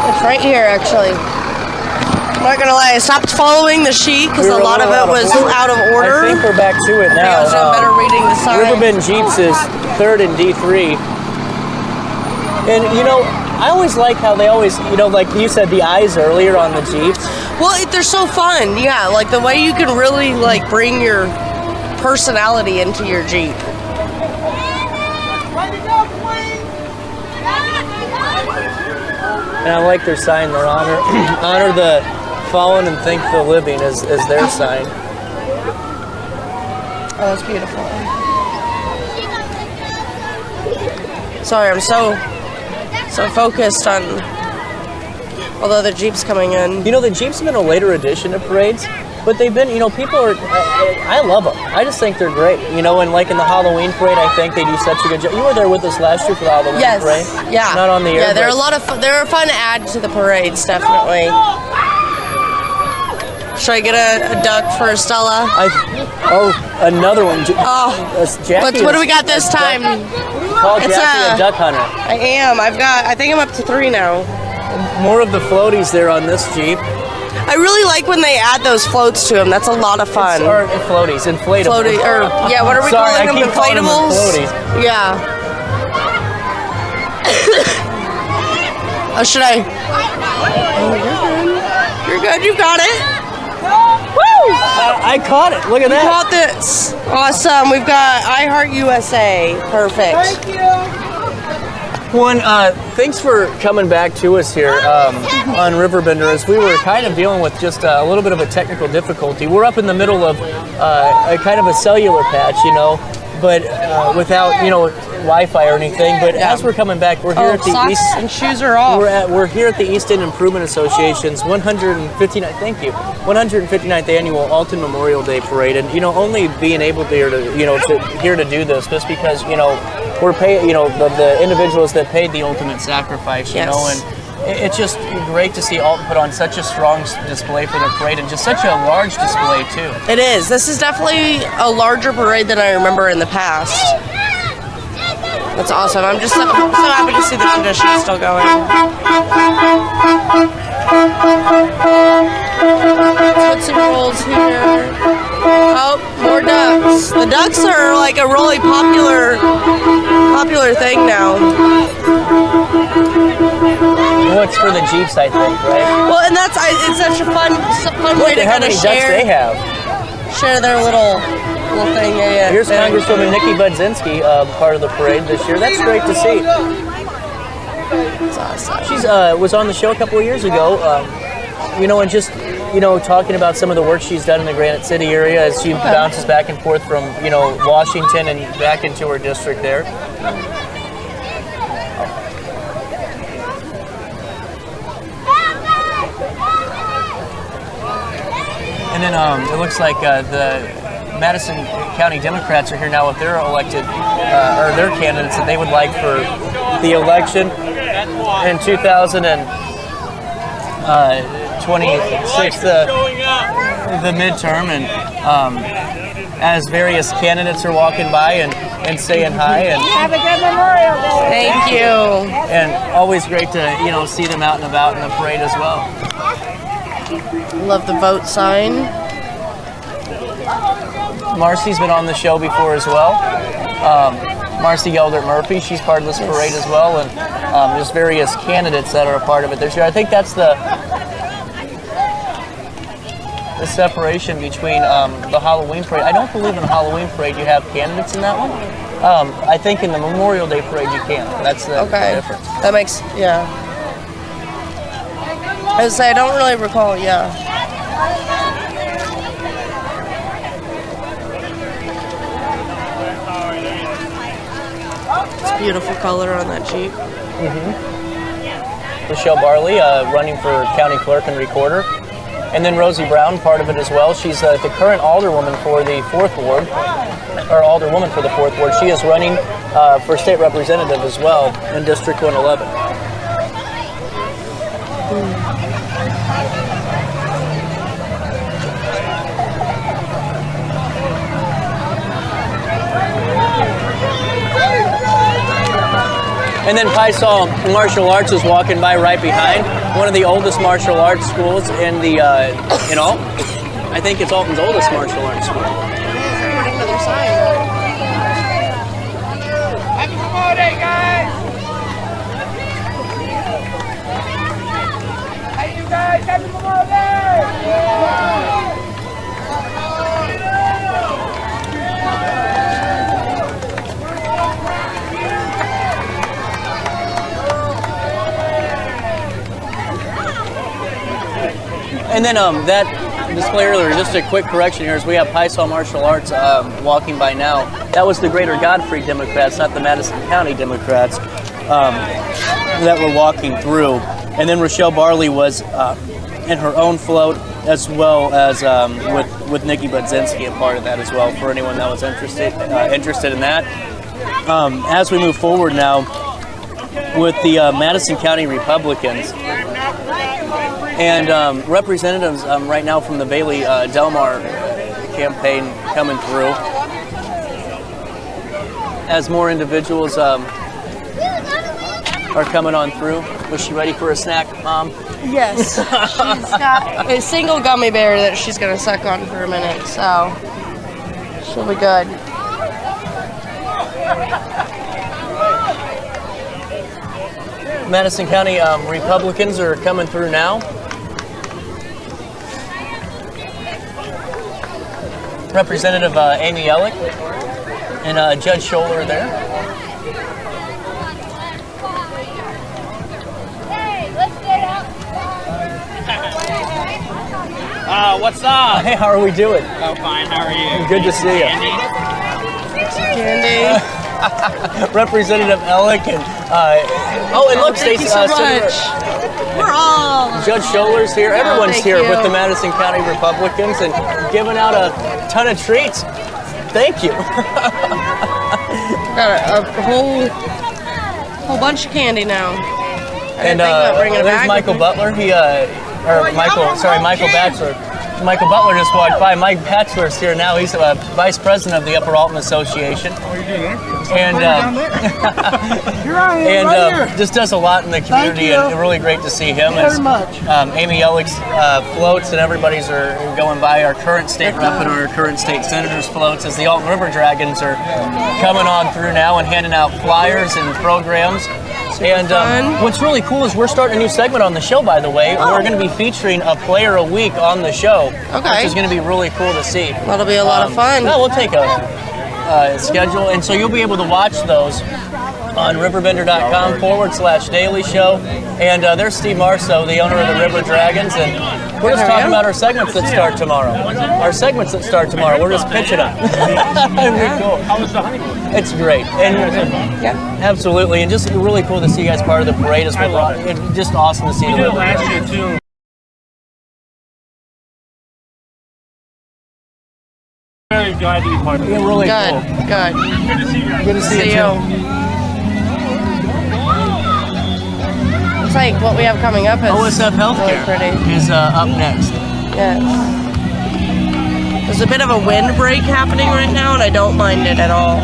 it's right here actually. I'm not gonna lie, I stopped following the sheet because a lot of it was out of order. I think we're back to it now. I was doing better reading the signs. Riverbend Jeeps is third in D3. And you know, I always like how they always, you know, like you said, the eyes earlier on the Jeeps. Well, they're so fun. Yeah, like the way you can really like bring your personality into your Jeep. And I like their sign. Their honor the fallen and thank the living is their sign. Oh, that's beautiful. Sorry, I'm so focused on all the other Jeeps coming in. You know, the Jeeps have been a later addition to parades, but they've been, you know, people are, I love them. I just think they're great. You know, and like in the Halloween parade, I think they do such a good job. You were there with us last year for the Halloween parade. Yeah. Not on the air. Yeah, they're a lot of fun. They're a fun add to the parades, definitely. Should I get a duck for Stella? Another one. What do we got this time? Call Jackie a duck hunter. I am. I think I'm up to 3 now. More of the floaties there on this Jeep. I really like when they add those floats to them. That's a lot of fun. Or floaties, inflatables. What are we calling them? Inflatables? Floaties. Yeah. Should I? You're good. You got it. Woo! I caught it. Look at that. You caught this. Awesome. We've got I Heart USA. Perfect. Thank you. One, thanks for coming back to us here on Riverbender, as we were kind of dealing with just a little bit of a technical difficulty. We're up in the middle of a kind of a cellular patch, but without, Wi-Fi or anything. But as we're coming back, we're here at the socks East. and shoes are off. We're here at the East End Improvement Association's 159th annual Alton Memorial Day Parade, and only being able to here to do this just because we're paying the individuals that paid the ultimate sacrifice, Yes. and it's just great to see Alton put on such a strong display for the parade, and just such a large display too. It is. This is definitely a larger parade than I remember in the past. That's awesome. I'm just so happy to see the tradition still going. Tootsie Rolls here. Oh, more ducks. The ducks are like a really popular thing now. Well, it's for the Jeeps, I think, right? Well, and it's such a fun way to How kind of many ducks they have? share their little thing. Yeah. Here's Congresswoman Nikki Budzinski, part of the parade this year. That's great to see. It's awesome. She's was on the show a couple of years ago, and just talking about some of the work she's done in the Granite City area as she bounces back and forth from Washington and back into her district there. And then it looks like the Madison County Democrats are here now with their elected, or their candidates that they would like for the election in 2026, the midterm, and as various candidates are walking by and saying hi, and Have a good Memorial Day. Thank you. and always great to see them out and about in the parade as well. Love the vote sign. Marcy's been on the show before as well. Marcy Geldert Murphy, she's part of this parade as well, and there's various candidates that are a part of it this year. I think that's the separation between the Halloween parade. I don't believe in the Halloween parade you have candidates in that one. I think in the Memorial Day parade you can. That's the difference. That makes, yeah. I would say I don't really recall, yeah. It's a beautiful color on that Jeep. Michelle Barley running for county clerk and recorder. And then Rosie Brown, part of it as well. She's the current alderwoman for the 4th Ward, or alderwoman for the 4th Ward. She is running for state representative as well in District 111. And then Paisaw Martial Arts is walking by right behind. One of the oldest martial arts schools in the in Alton. I think it's Alton's oldest martial arts school. Another sign. Happy Memorial Day, guys. Hey, you guys. Happy Memorial Day. And then that display earlier, just a quick correction here, is we have Paisaw Martial Arts walking by now. That was the Greater Godfrey Democrats, not the Madison County Democrats, that were walking through. And then Rochelle Barley was in her own float, as well as with Nikki Budzinski, a part of that as well, for anyone that was interested in that. As we move forward now with the Madison County Republicans, and representatives right now from the Bailey Delmar campaign coming through. As more individuals are coming on through. Was she ready for a snack, Mom? Yes. She's got a single gummy bear that she's going to suck on for a minute, so she'll be good. Madison County Republicans are coming through now. Representative Amy Ellick and Judge Scholler there. What's up? Hey, how are we doing? Oh, fine. How are you? Good to see you. Candy. Representative Ellick and look, Thank you so much. We're all. Judge Scholar's here. Everyone's thank here you. with the Madison County Republicans and giving out a ton of treats. Thank you. Got a whole bunch of candy now. And there's Michael Butler. Michael Batchelor. Michael Butler just walked by. Mike Batchelor's here now. He's vice president of the Upper Alton Association. And just does a lot in the community, and really great to see him. Very much. Amy Ellick's floats and everybody's are going by. Our current state rep and our current state senator's floats as the Alton River Dragons are coming on through now and handing out flyers and programs. And what's really cool is we're starting a new segment on the show, by the way. We're going to be featuring a player a week on the show, which is going to be really cool to see. That'll be a lot of fun. No, we'll take a schedule, and so you'll be able to watch those on RiverBender.com/daily show. And there's Steve Marceau, the owner of the River Dragons, and we're just talking about our segments that start tomorrow. We're just pitching them. It'd be cool. How was the honeymoon? It's great, and absolutely, and just really cool to see you guys part of the parade. It's just awesome to see the River. Last year too. Very glad to be part of it. Yeah, really cool. Good. Good to see you guys. Good to see you too. Looks like what we have coming up is OSF Healthcare really pretty. is up next. Yeah. There's a bit of a wind break happening right now, and I don't mind it at all.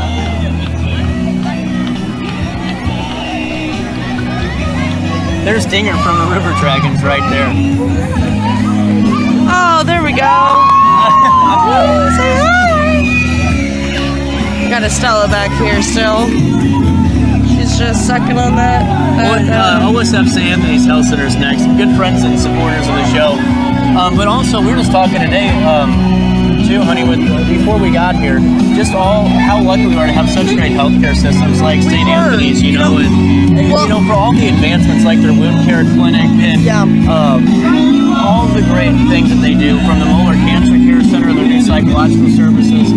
There's Dinger from the River Dragons right there. Oh, there we go. Say hi. Got Estella back here still. She's just sucking on that. OSF St. Anthony's Health Center is next. Good friends and supporters of the show. But also, we were just talking today, too, honey, before we got here, just how lucky we are to have such great healthcare systems like St. Anthony's, and for all the advancements like their wound care clinic and all the great things that they do, from the Molar Cancer Care Center, their new psychological services,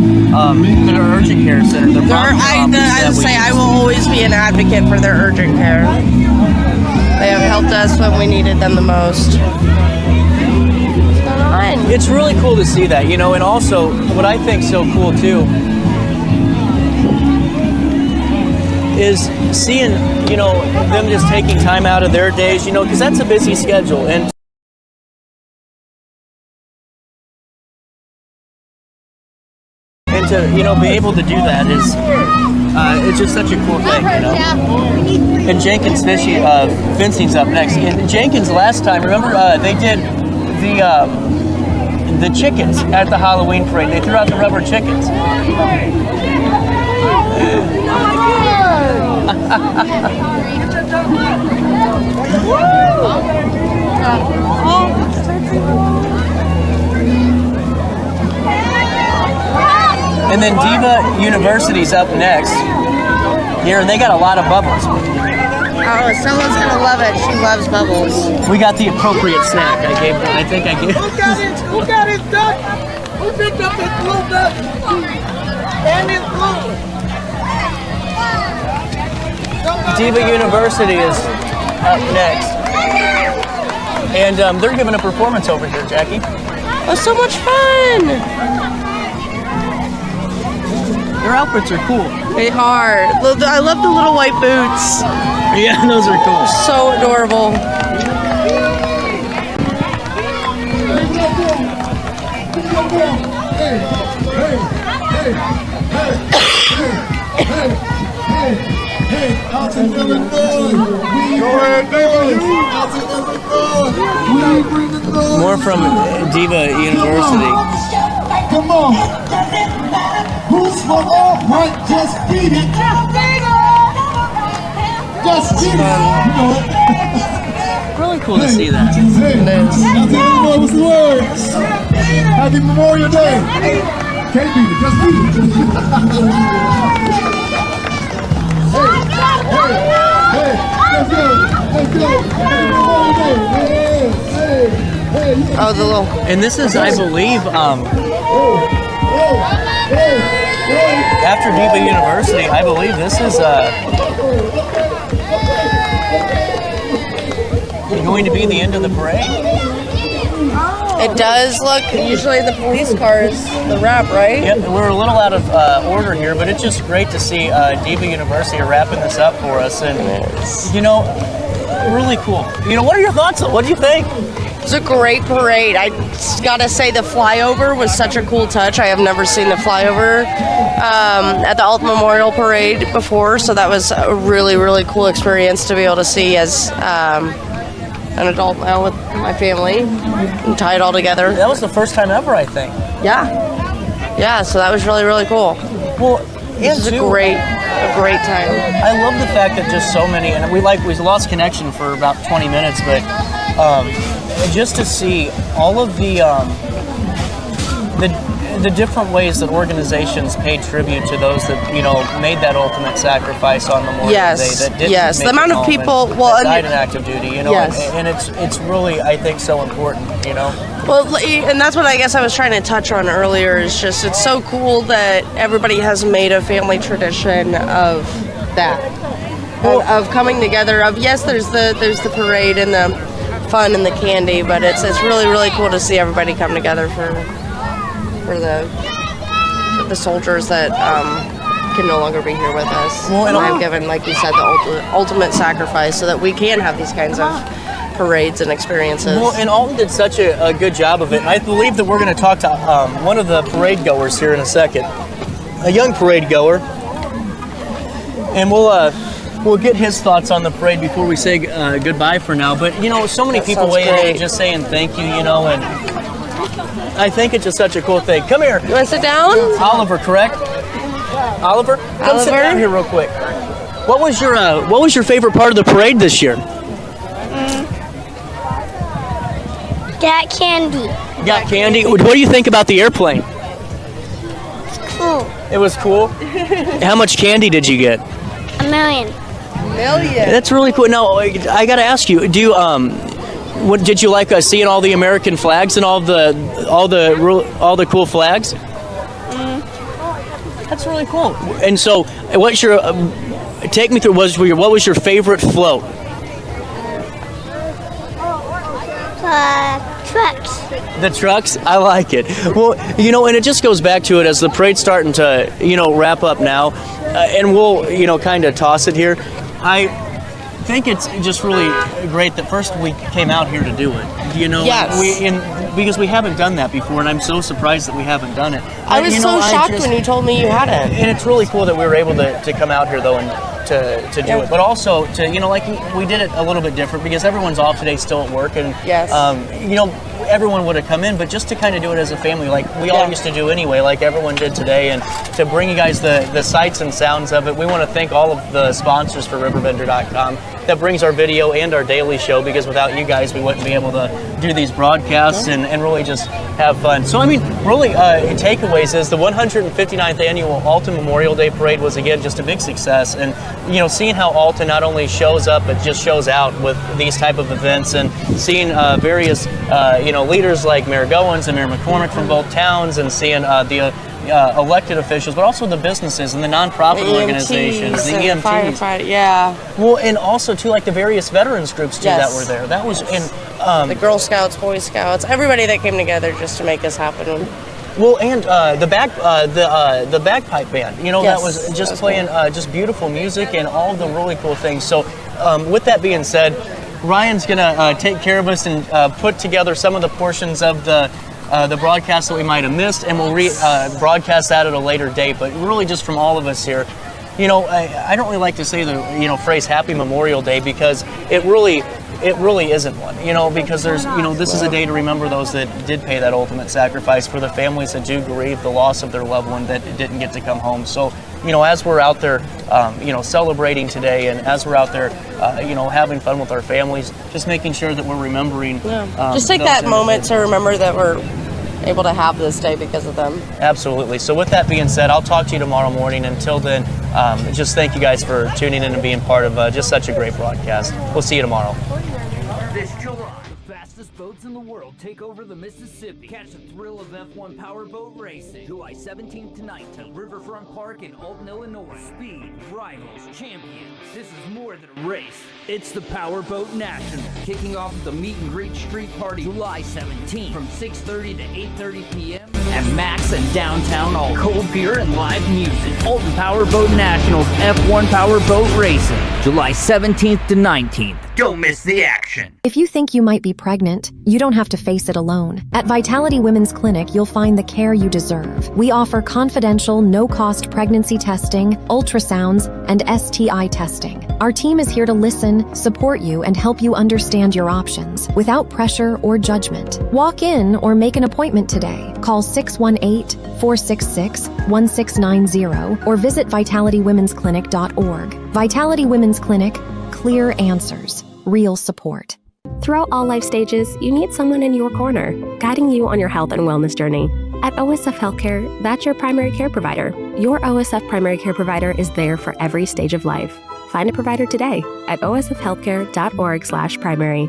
their urgent care center, I will always be an advocate for their urgent care. They have helped us when we needed them the most. It's really cool to see that, and also what I think so cool too is seeing, them just taking time out of their days, because that's a busy schedule, and to, be able to do that is, it's just such a cool thing, And Jenkins fencing's up next. And Jenkins last time, remember, they did the chickens at the Halloween parade. They threw out the rubber chickens. And then Diva University's up next here, and they got a lot of bubbles. Oh, Stella's gonna love it. She loves bubbles. We got the appropriate snack. I think I gave. Who got his duck? Who picked up his blue duck? And his blue. Diva University is up next. And they're giving a performance over here, Jackie. Oh, so much fun! Their outfits are cool. They are. I love the little white boots. Yeah, those are cool. So adorable. More from Diva University. Come on. Who's for all right? Just beat it. Just beat it. Really cool to see that. What's the word? Happy Memorial Day. Can't beat it. Just beat it. Hey, let's go. Happy Memorial Day. Hey. Oh, the little. And this is, I believe, after Diva University, I believe this is going to be the end of the parade. It does look, usually the police cars, the wrap, right? Yep, we're a little out of order here, but it's just great to see Diva University wrapping this up for us. And, you know, really cool. You know, what are your thoughts? What do you think? It's a great parade. I gotta say the flyover was such a cool touch. I have never seen the flyover at the Alton Memorial Parade before, so that was a really, really cool experience to be able to see as an adult now with my family and tie it all together. That was the first time ever, I think. Yeah, so that was really, really cool. Well, This is a great time. I love the fact that just so many, and we lost connection for about 20 minutes, but just to see all of the different ways that organizations pay tribute to those that made that ultimate sacrifice on Memorial Day. That didn't make the amount it of home people and died in active duty. And it's really, I think, so important. Well, and that's what I guess I was trying to touch on earlier. Is just it's so cool that everybody has made a family tradition of that, of coming together. Of yes, there's the parade and the fun and the candy, but it's really, really cool to see everybody come together for the soldiers that can no longer be here with us. Well, and I've given, like you said, the ultimate sacrifice so that we can have these kinds of parades and experiences. Well, and Alton did such a good job of it. And I believe that we're going to talk to one of the parade goers here in a second, a young parade goer, and we'll get his thoughts on the parade before we say goodbye for now. But so many people weigh in and just saying thank you, and I think it's just such a cool thing. Come here. You want to sit down? Oliver, correct? Oliver, come sit down here real quick. What was your favorite part of the parade this year? Got candy. Got candy. What do you think about the airplane? It's cool. It was cool. How much candy did you get? 1 million. That's really cool. Now I got to ask you: did you like seeing all the American flags and all the cool flags? That's really cool. And so, what's your take me through? What was your favorite float? Trucks. The trucks? I like it. Well, and it just goes back to it as the parade's starting to, wrap up now, and we'll, kind of toss it here. I think it's just really great that first we came out here to do it. Yes. Because we haven't done that before, and I'm so surprised that we haven't done it. I was so shocked when you told me you hadn't. And it's really cool that we were able to come out here though and to do it, but also to like we did it a little bit different because everyone's off today, still at work, and everyone would have come in, but just to kind of do it as a family, like we all used to do anyway, like everyone did today, and to bring you guys the sights and sounds of it. We want to thank all of the sponsors for RiverBender.com that brings our video and our daily show, because without you guys we wouldn't be able to do these broadcasts and really just have fun. So really takeaways is the 159th annual Alton Memorial Day Parade was again just a big success, and seeing how Alton not only shows up but just shows out with these type of events, and seeing various leaders like Mayor Goins and Mayor McCormick from both towns, and seeing the elected officials, but also the businesses and the nonprofit organizations, the EMTs, firefighter, Well, and also too, like the various veterans groups too that were there. That was the Girl Scouts, Boy Scouts, everybody that came together just to make this happen. Well, and the bagpipe band, that was just playing just beautiful music and all the really cool things. So, with that being said, Ryan's gonna take care of us and put together some of the portions of the broadcast that we might have missed, and we'll broadcast that at a later date. But really, just from all of us here, I don't really like to say the phrase Happy Memorial Day, because it really isn't one, because there's, this is a day to remember those that did pay that ultimate sacrifice, for the families that do grieve the loss of their loved one that didn't get to come home. So, as we're out there, celebrating today, and as we're out there, having fun with our families, just making sure that we're remembering. Just take that moment to remember that we're able to have this day because of them. Absolutely. So with that being said, I'll talk to you tomorrow morning. Until then, just thank you guys for tuning in and being part of just such a great broadcast. We'll see you tomorrow. This July, the fastest boats in the world take over the Mississippi. Catch the thrill of F1 powerboat racing July 17th to 19th at Riverfront Park in Alton, Illinois. Speed, rivals, champions. This is more than a race. It's the Powerboat National. Kicking off with the Meet and Greet Street Party July 17th from 6:30 to 8:30 p.m. at Max and Downtown Alton. Cold beer and live music. Alton Powerboat Nationals F1 Powerboat Racing July 17th to 19th. Don't miss the action. If you think you might be pregnant, you don't have to face it alone. At Vitality Women's Clinic, you'll find the care you deserve. We offer confidential, no-cost pregnancy testing, ultrasounds, and STI testing. Our team is here to listen, support you, and help you understand your options without pressure or judgment. Walk in or make an appointment today. Call 618-466-1690 or visit vitalitywomensclinic.org. Vitality Women's Clinic, clear answers, real support. Throughout all life stages, you need someone in your corner, guiding you on your health and wellness journey. At OSF Healthcare, that's your primary care provider. Your OSF primary care provider is there for every stage of life. Find a provider today at osfhealthcare.org/primary.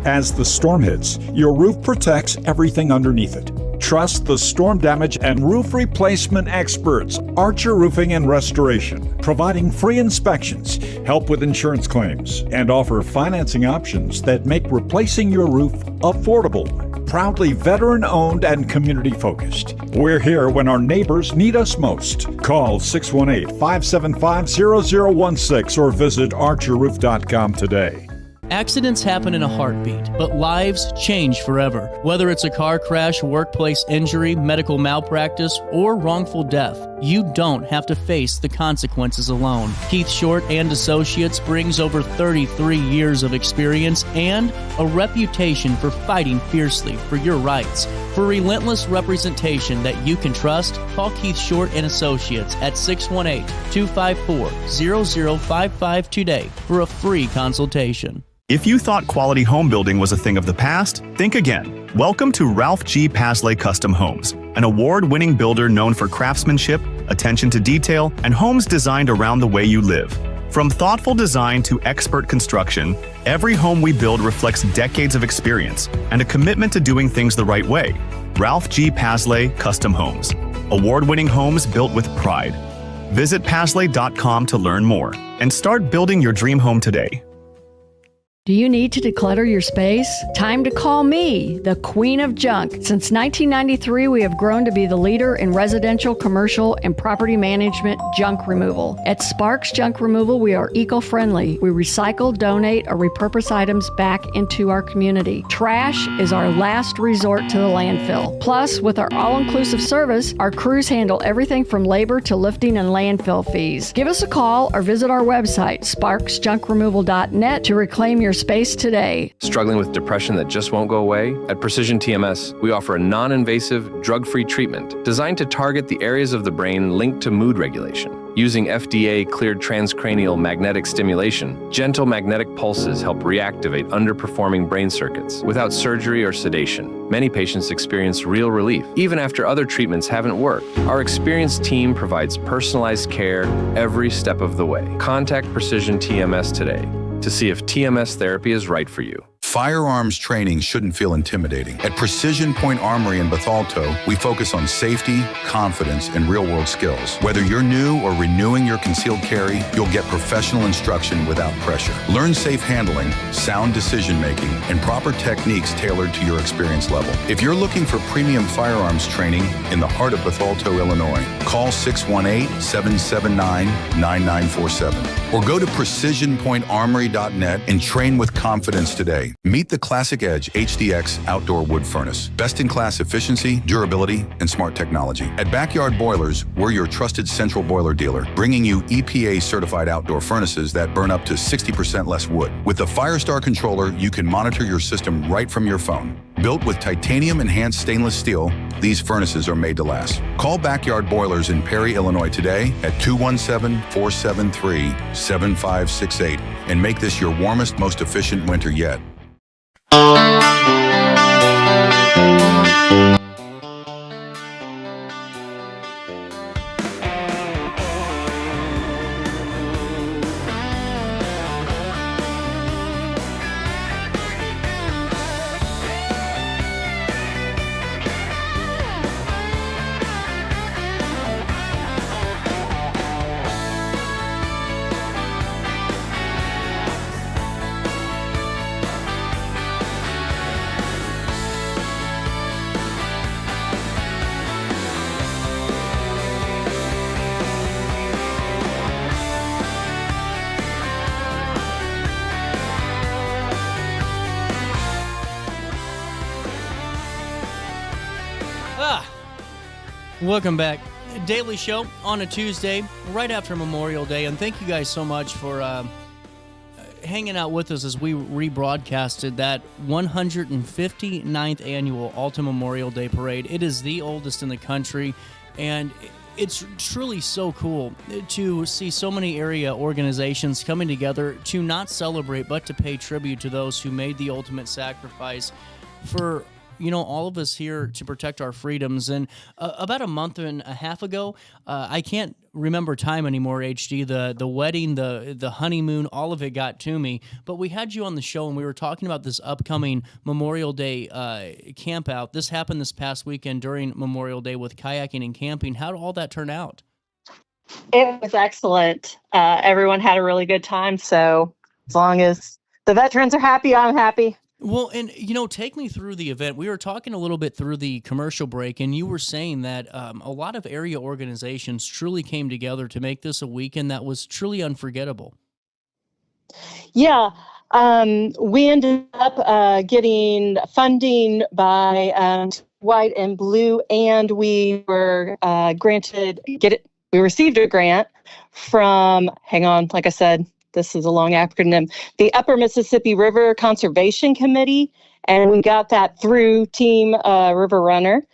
As the storm hits, your roof protects everything underneath it. Trust the storm damage and roof replacement experts, Archer Roofing and Restoration, providing free inspections, help with insurance claims, and offer financing options that make replacing your roof affordable. Proudly veteran-owned and community-focused. We're here when our neighbors need us most. Call 618-575-0016 or visit archerroof.com today. Accidents happen in a heartbeat, but lives change forever. Whether it's a car crash, workplace injury, medical malpractice, or wrongful death, you don't have to face the consequences alone. Keith Short and Associates brings over 33 years of experience and a reputation for fighting fiercely for your rights. For relentless representation that you can trust, call Keith Short and Associates at 618-254-0055 today for a free consultation. If you thought quality home building was a thing of the past, think again. Welcome to Ralph G. Pasley Custom Homes, an award-winning builder known for craftsmanship, attention to detail, and homes designed around the way you live. From thoughtful design to expert construction, every home we build reflects decades of experience and a commitment to doing things the right way. Ralph G. Pasley Custom Homes. Award-winning homes built with pride. Visit Pasley.com to learn more and start building your dream home today. Do you need to declutter your space? Time to call me, the Queen of Junk. Since 1993, we have grown to be the leader in residential, commercial, and property management junk removal. At Sparks Junk Removal, we are eco-friendly. We recycle, donate, or repurpose items back into our community. Trash is our last resort to the landfill. Plus, with our all-inclusive service, our crews handle everything from labor to lifting and landfill fees. Give us a call or visit our website, sparksjunkremoval.net, to reclaim your space today. Struggling with depression that just won't go away? At Precision TMS, we offer a non-invasive, drug-free treatment designed to target the areas of the brain linked to mood regulation. Using FDA-cleared transcranial magnetic stimulation, gentle magnetic pulses help reactivate underperforming brain circuits without surgery or sedation. Many patients experience real relief, even after other treatments haven't worked. Our experienced team provides personalized care every step of the way. Contact Precision TMS today to see if TMS therapy is right for you. Firearms training shouldn't feel intimidating. At Precision Point Armory in Bethalto, we focus on safety, confidence, and real-world skills. Whether you're new or renewing your concealed carry, you'll get professional instruction without pressure. Learn safe handling, sound decision-making, and proper techniques tailored to your experience level. If you're looking for premium firearms training in the heart of Bethalto, Illinois, call 618-779-9947 or go to precisionpointarmory.net and train with confidence today. Meet the Classic Edge HDX outdoor wood furnace. Best-in-class efficiency, durability, and smart technology. At Backyard Boilers, we're your trusted central boiler dealer, bringing you EPA-certified outdoor furnaces that burn up to 60% less wood. With the Firestar controller, you can monitor your system right from your phone. Built with titanium-enhanced stainless steel, these furnaces are made to last. Call Backyard Boilers in Perry, Illinois today at 217-473-7568 and make this your warmest, most efficient winter yet. Welcome back. Daily show on a Tuesday, right after Memorial Day, and thank you guys so much for hanging out with us as we rebroadcasted that 159th annual Alton Memorial Day Parade. It is the oldest in the country, and it's truly so cool to see so many area organizations coming together to not celebrate, but to pay tribute to those who made the ultimate sacrifice for all of us here to protect our freedoms. And about a month and a half ago, I can't remember time anymore, HD, the wedding, the honeymoon, all of it got to me. But we had you on the show, and we were talking about this upcoming Memorial Day camp out. This happened this past weekend during Memorial Day with kayaking and camping. How did all that turn out? It was excellent. Everyone had a really good time. So as long as the veterans are happy, I'm happy. Well, and, take me through the event. We were talking a little bit through the commercial break, and you were saying that a lot of area organizations truly came together to make this a weekend that was truly unforgettable. Yeah. We ended up getting funding by White and Blue, and we were we received a grant from, like I said, this is a long acronym, the Upper Mississippi River Conservation Committee, and we got that through Team River Runner.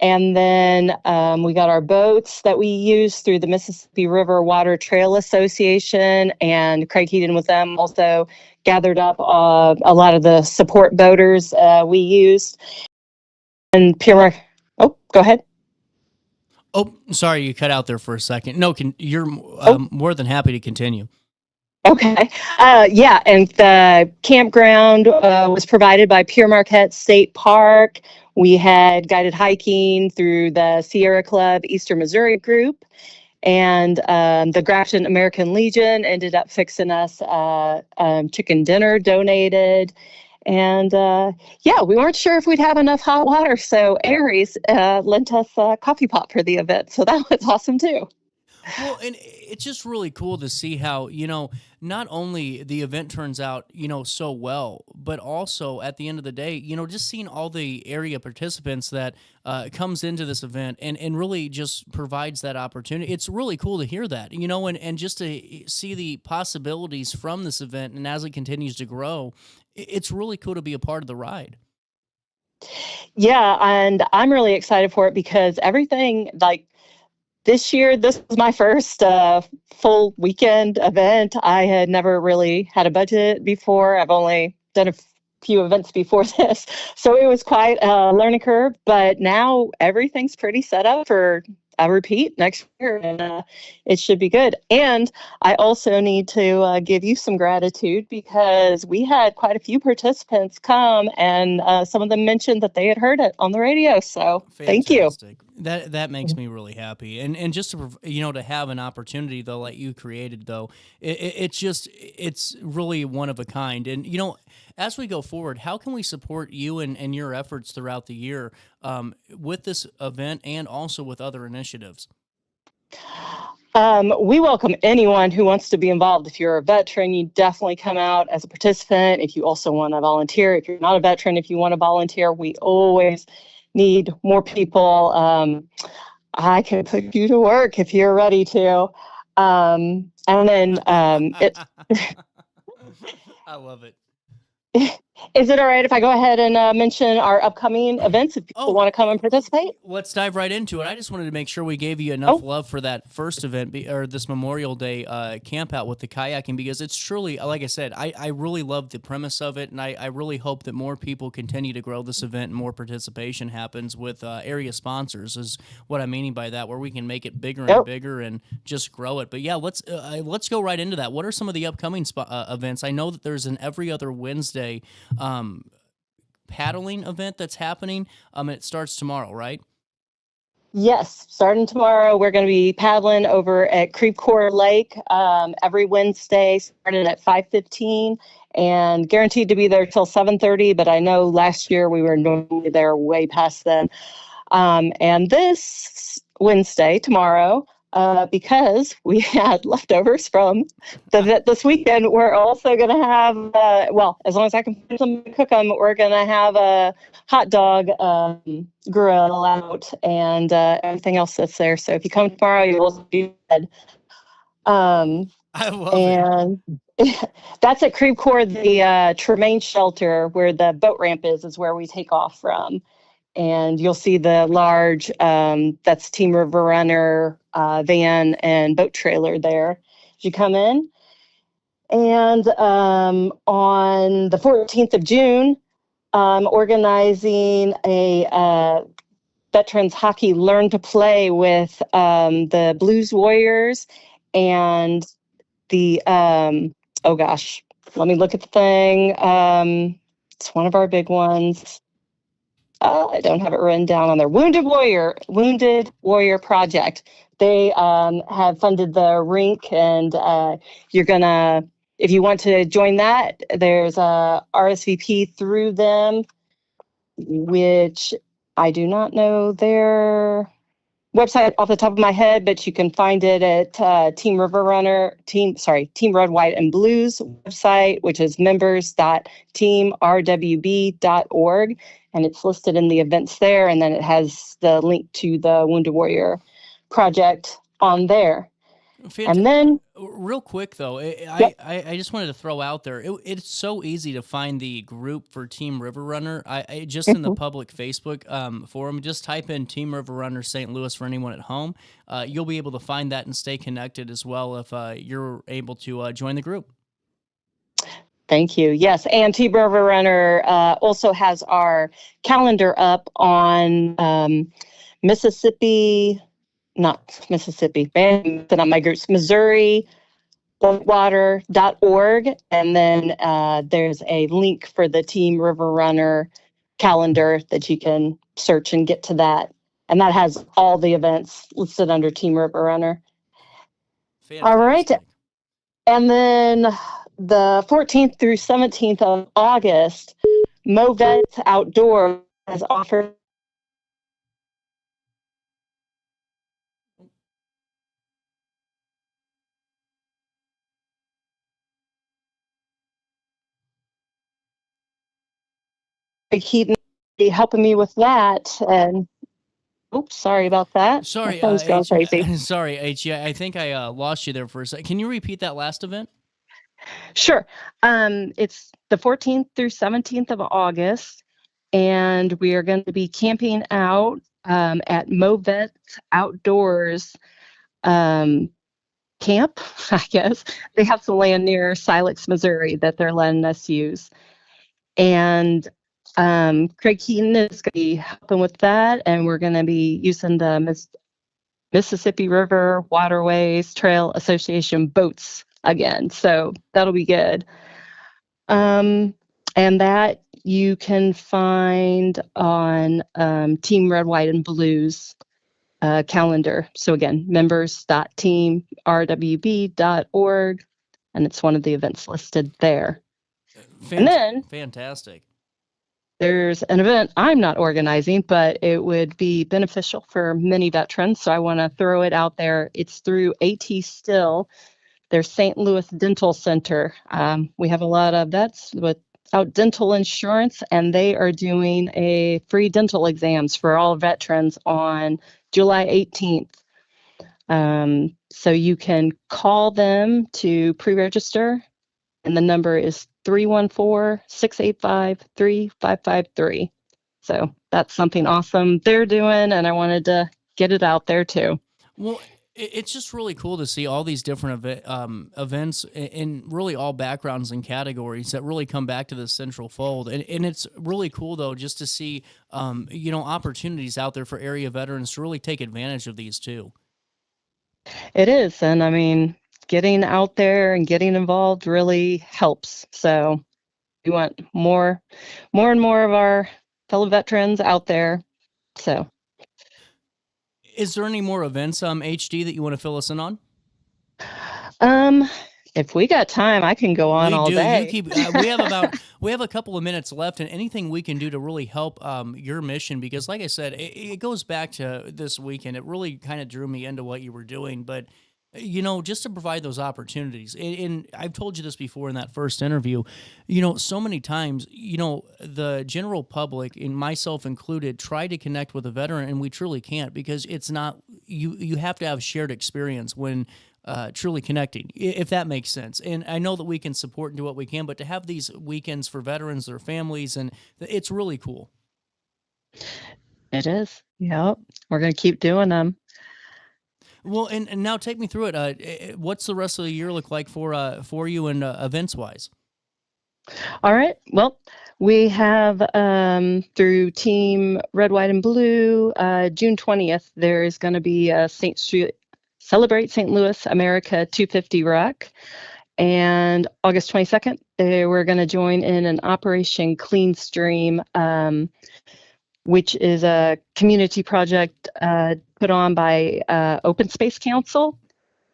And then we got our boats that we use through the Mississippi River Water Trail Association, and Craig Heaton with them also gathered up a lot of the support boaters we used. And go ahead. Oh, sorry, you cut out there for a second. No, you're more than happy to continue. Okay. Yeah, and the campground was provided by Pure Marquette State Park. We had guided hiking through the Sierra Club Eastern Missouri group, and the Grafton American Legion ended up fixing us chicken dinner donated. And we weren't sure if we'd have enough hot water, so Aries lent us a coffee pot for the event, so that was awesome too. Well, and it's just really cool to see how, not only the event turns out, so well, but also at the end of the day, just seeing all the area participants that comes into this event and really just provides that opportunity. It's really cool to hear that, and just to see the possibilities from this event. And as it continues to grow, it's really cool to be a part of the ride. Yeah, and I'm really excited for it because everything, this year, this was my first full weekend event. I had never really had a budget before. I've only done a few events before this. So it was quite a learning curve, but now everything's pretty set up for a repeat next year, and it should be good. And I also need to give you some gratitude because we had quite a few participants come, and some of them mentioned that they had heard it on the radio. So thank you. That makes me really happy, and just to to have an opportunity though like you created though, it's really one of a kind. And as we go forward, how can we support you and your efforts throughout the year with this event and also with other initiatives? We welcome anyone who wants to be involved. If you're a veteran, you definitely come out as a participant. If you also want to volunteer, if you're not a veteran, if you want to volunteer, we always need more people. I can put you to work if you're ready to. And then I love it. Is it all right if I go ahead and mention our upcoming events if people want to come and participate? Let's dive right into it. I just wanted to make sure we gave you enough love for that first event or this Memorial Day camp out with the kayaking, because it's truly, like I said, I really love the premise of it, and I really hope that more people continue to grow this event and more participation happens with area sponsors is what I'm meaning by that, where we can make it bigger and bigger and just grow it. But yeah, let's go right into that. What are some of the upcoming events? I know that there's an every other Wednesday paddling event that's happening. It starts tomorrow, right? Yes, starting tomorrow, we're going to be paddling over at Creve Coeur Lake every Wednesday, starting at 5:15, and guaranteed to be there till 7:30. But I know last year we were normally there way past then. And this Wednesday, tomorrow, because we had leftovers from the vet this weekend, we're also going to have, well, as long as I can find something to cook them, we're going to have a hot dog grill out and everything else that's there. So if you come tomorrow, you'll be fed. I love and that's at Creve Coeur, the Tremaine shelter where the boat ramp is where we take off from. And you'll see the large, that's Team River Runner van and boat trailer there as you come in. And on the 14th of June, I'm organizing a veterans hockey learn to play with the Blues Warriors and the, oh gosh, let me look at the thing. It's one of our big ones. I don't have it written down on there. Wounded Warrior Project. They have funded the rink, and you're gonna, if you want to join that, there's a RSVP through them, which I do not know their website off the top of my head, but you can find it at Team Red, White, and Blues website, which is members.teamrwb.org. And it's listed in the events there. And then it has the link to the Wounded Warrior Project on there. And then, real quick though, I just wanted to throw out there, it's so easy to find the group for Team River Runner. I just in the public Facebook forum, just type in Team River Runner St. Louis for anyone at home. You'll be able to find that and stay connected as well if you're able to join the group. Thank you. Yes, and Team River Runner also has our calendar up on Missouri Water.org. And then there's a link for the Team River Runner calendar that you can search and get to that. And that has all the events listed under Team River Runner. Fantastic. All right. And then the 14th through 17th of August, Movet Outdoor has offered keep helping me with that. And oops, sorry about that. Sorry, crazy. Sorry, H. I think I lost you there for a second. Can you repeat that last event? Sure. It's the 14th through 17th of August, and we are going to be camping out at Movet Outdoors camp, I guess. They have some land near Silex, Missouri that they're letting us use. And Craig Keaton is going to be helping with that, and we're going to be using the Mississippi River Waterways Trail Association boats again, so that'll be good. And that you can find on Team Red, White, and Blues calendar. So again, members.teamrwb.org, and it's one of the events listed there. And then fantastic. There's an event I'm not organizing, but it would be beneficial for many veterans, so I want to throw it out there. It's through AT Still, their St. Louis Dental Center. We have a lot of vets without dental insurance, and they are doing a free dental exams for all veterans on July 18th. So you can call them to pre-register, and the number is 314-685-3553. So that's something awesome they're doing, and I wanted to get it out there too. Well, it's just really cool to see all these different events in really all backgrounds and categories that really come back to the central fold. And it's really cool, though, just to see, opportunities out there for area veterans to really take advantage of these too. It is. And I mean, getting out there and getting involved really helps. So we want more and more of our fellow veterans out there. So. Is there any more events, HD, that you want to fill us in on? If we got time, I can go on all day. You keep. We have a couple of minutes left, and anything we can do to really help your mission, because, like I said, it goes back to this weekend. It really kind of drew me into what you were doing, but just to provide those opportunities. And I've told you this before in that first interview. So many times, the general public, and myself included, try to connect with a veteran, and we truly can't, because it's not. You have to have shared experience when truly connecting, if that makes sense. And I know that we can support and do what we can, but to have these weekends for veterans, their families, and it's really cool. It is. Yep. We're going to keep doing them. Well, and now take me through it. What's the rest of the year look like for you and events-wise? All right. Well, we have through Team Red, White, and Blue, June 20th, there is going to be a Celebrate St. Louis America 250 Rec. And August 22nd, we're going to join in an Operation Clean Stream, which is a community project put on by Open Space Council.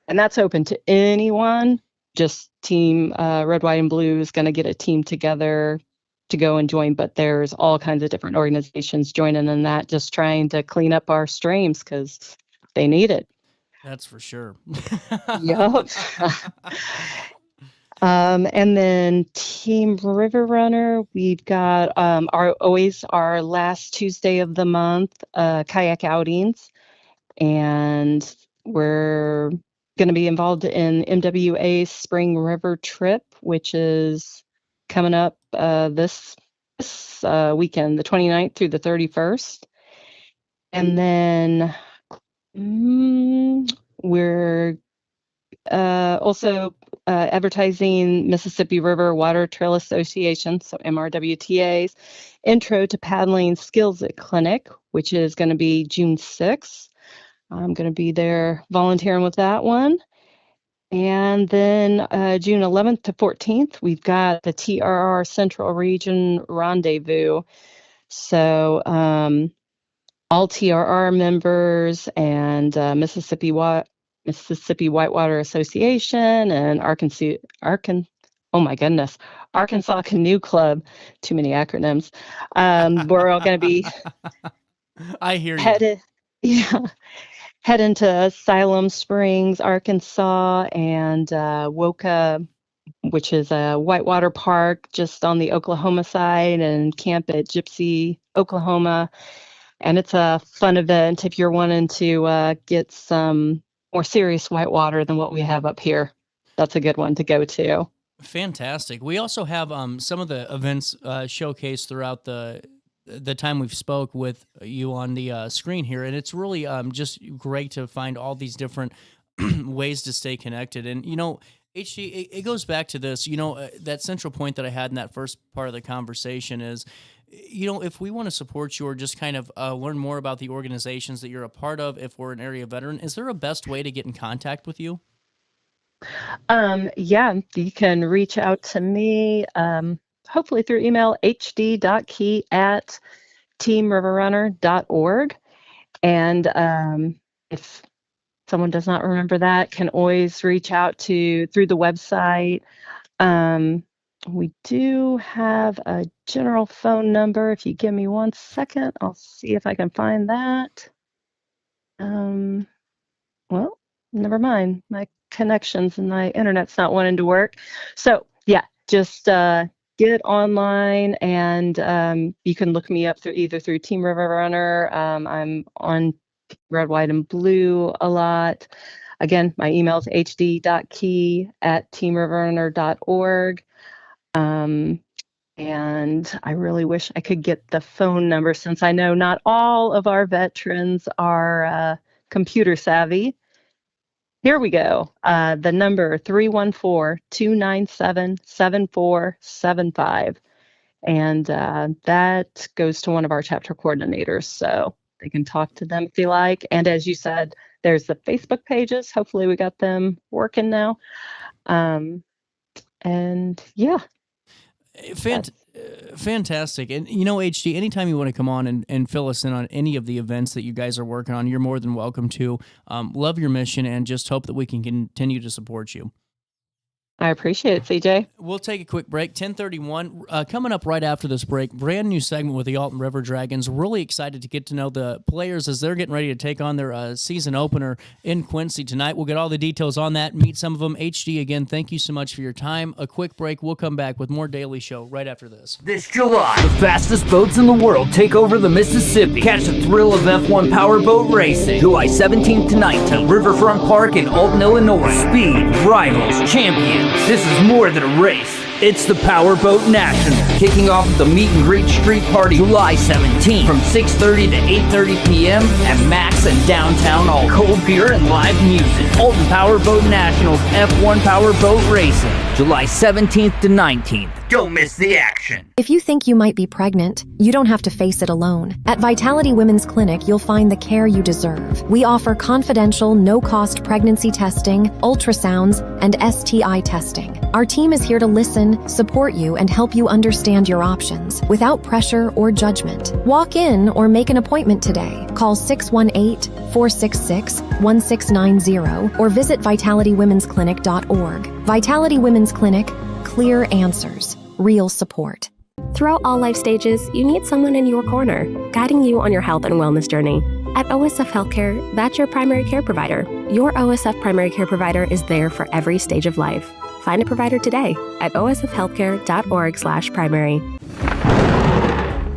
And that's open to anyone. Just Team Red, White, and Blue is going to get a team together to go and join. But there's all kinds of different organizations joining in that, just trying to clean up our streams because they need it. That's for sure. Yep. And then Team River Runner, we've got our last Tuesday of the month kayak outings, and we're going to be involved in MWA Spring River Trip, which is coming up this weekend, the 29th through the 31st. And then we're also advertising Mississippi River Water Trail Association, so MRWTA's Intro to Paddling Skills Clinic, which is going to be June 6th. I'm going to be there volunteering with that one. And then June 11th to 14th, we've got the TRR Central Region Rendezvous. So all TRR members and Mississippi Whitewater Association and Arkansas Canoe Club, too many acronyms. We're all going to be I hear you. Heading to Asylum Springs, Arkansas, and Woka, which is a whitewater park just on the Oklahoma side, and camp at Gypsy, Oklahoma. And it's a fun event if you're wanting to get some more serious whitewater than what we have up here. That's a good one to go to. Fantastic. We also have some of the events showcased throughout the time we've spoke with you on the screen here, and it's really just great to find all these different ways to stay connected. And HG, it goes back to this, that central point that I had in that first part of the conversation is, if we want to support you or just kind of learn more about the organizations that you're a part of, if we're an area veteran, is there a best way to get in contact with you? Yeah, you can reach out to me, hopefully through email, hd.key@teamriverrunner.org. And if someone does not remember that, can always reach out through the website. We do have a general phone number. If you give me 1 second, I'll see if I can find that. Well, never mind. My connections and my internet's not wanting to work. So yeah, just get online, and you can look me up either through Team River Runner. I'm on Red, White, and Blue a lot. Again, my email is hd.key@teamriverrunner.org. And I really wish I could get the phone number, since I know not all of our veterans are computer savvy. Here we go. The number 314-297-7475. And that goes to one of our chapter coordinators, so they can talk to them if they like. And as you said, there's the Facebook pages. Hopefully we got them working now. And yeah. Fantastic. And HG, anytime you want to come on and fill us in on any of the events that you guys are working on, you're more than welcome to. Love your mission, and just hope that we can continue to support you. I appreciate it, CJ. We'll take a quick break. 10:31. Coming up right after this break, brand new segment with the Alton River Dragons. Really excited to get to know the players as they're getting ready to take on their season opener in Quincy tonight. We'll get all the details on that, meet some of them. HD, again, thank you so much for your time. A quick break. We'll come back with more Daily Show right after this. This July, the fastest boats in the world take over the Mississippi. Catch the thrill of F1 powerboat racing. July 17th tonight at Riverfront Park in Alton, Illinois. Speed, rivals, champions. This is more than a race. It's the Powerboat National, kicking off at the Meet and Greet Street Party July 17th from 6:30 to 8:30 p.m. at Max and Downtown Alton. Cold beer and live music. Alton Powerboat Nationals F1 Powerboat Racing, July 17th to 19th. Don't miss the action. If you think you might be pregnant, you don't have to face it alone. At Vitality Women's Clinic, you'll find the care you deserve. We offer confidential, no-cost pregnancy testing, ultrasounds, and STI testing. Our team is here to listen, support you, and help you understand your options without pressure or judgment. Walk in or make an appointment today. Call 618-466-1690 or visit vitalitywomensclinic.org. Vitality Women's Clinic, clear answers. Real support. Throughout all life stages, you need someone in your corner, guiding you on your health and wellness journey. At OSF Healthcare, that's your primary care provider. Your OSF primary care provider is there for every stage of life. Find a provider today at osfhealthcare.org/primary.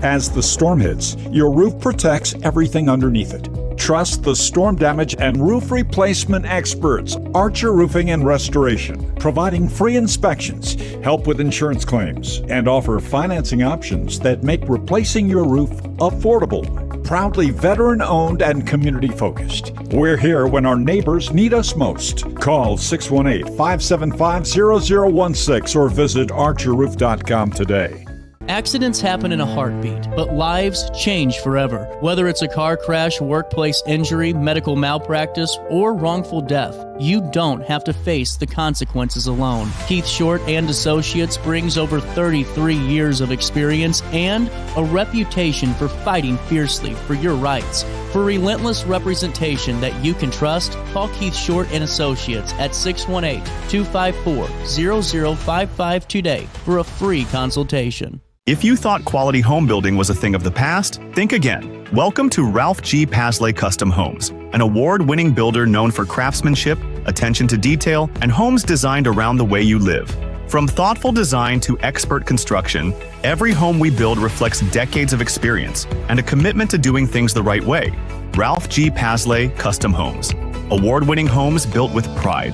As the storm hits, your roof protects everything underneath it. Trust the storm damage and roof replacement experts, Archer Roofing and Restoration, providing free inspections, help with insurance claims, and offer financing options that make replacing your roof affordable. Proudly veteran-owned and community-focused. We're here when our neighbors need us most. Call 618-575-0016 or visit archerroof.com today. Accidents happen in a heartbeat, but lives change forever. Whether it's a car crash, workplace injury, medical malpractice, or wrongful death, you don't have to face the consequences alone. Keith Short and Associates brings over 33 years of experience and a reputation for fighting fiercely for your rights. For relentless representation that you can trust, call Keith Short and Associates at 618-254-0055 today for a free consultation. If you thought quality home building was a thing of the past, think again. Welcome to Ralph G. Pasley Custom Homes, an award-winning builder known for craftsmanship, attention to detail, and homes designed around the way you live. From thoughtful design to expert construction, every home we build reflects decades of experience and a commitment to doing things the right way. Ralph G. Pasley Custom Homes, award-winning homes built with pride.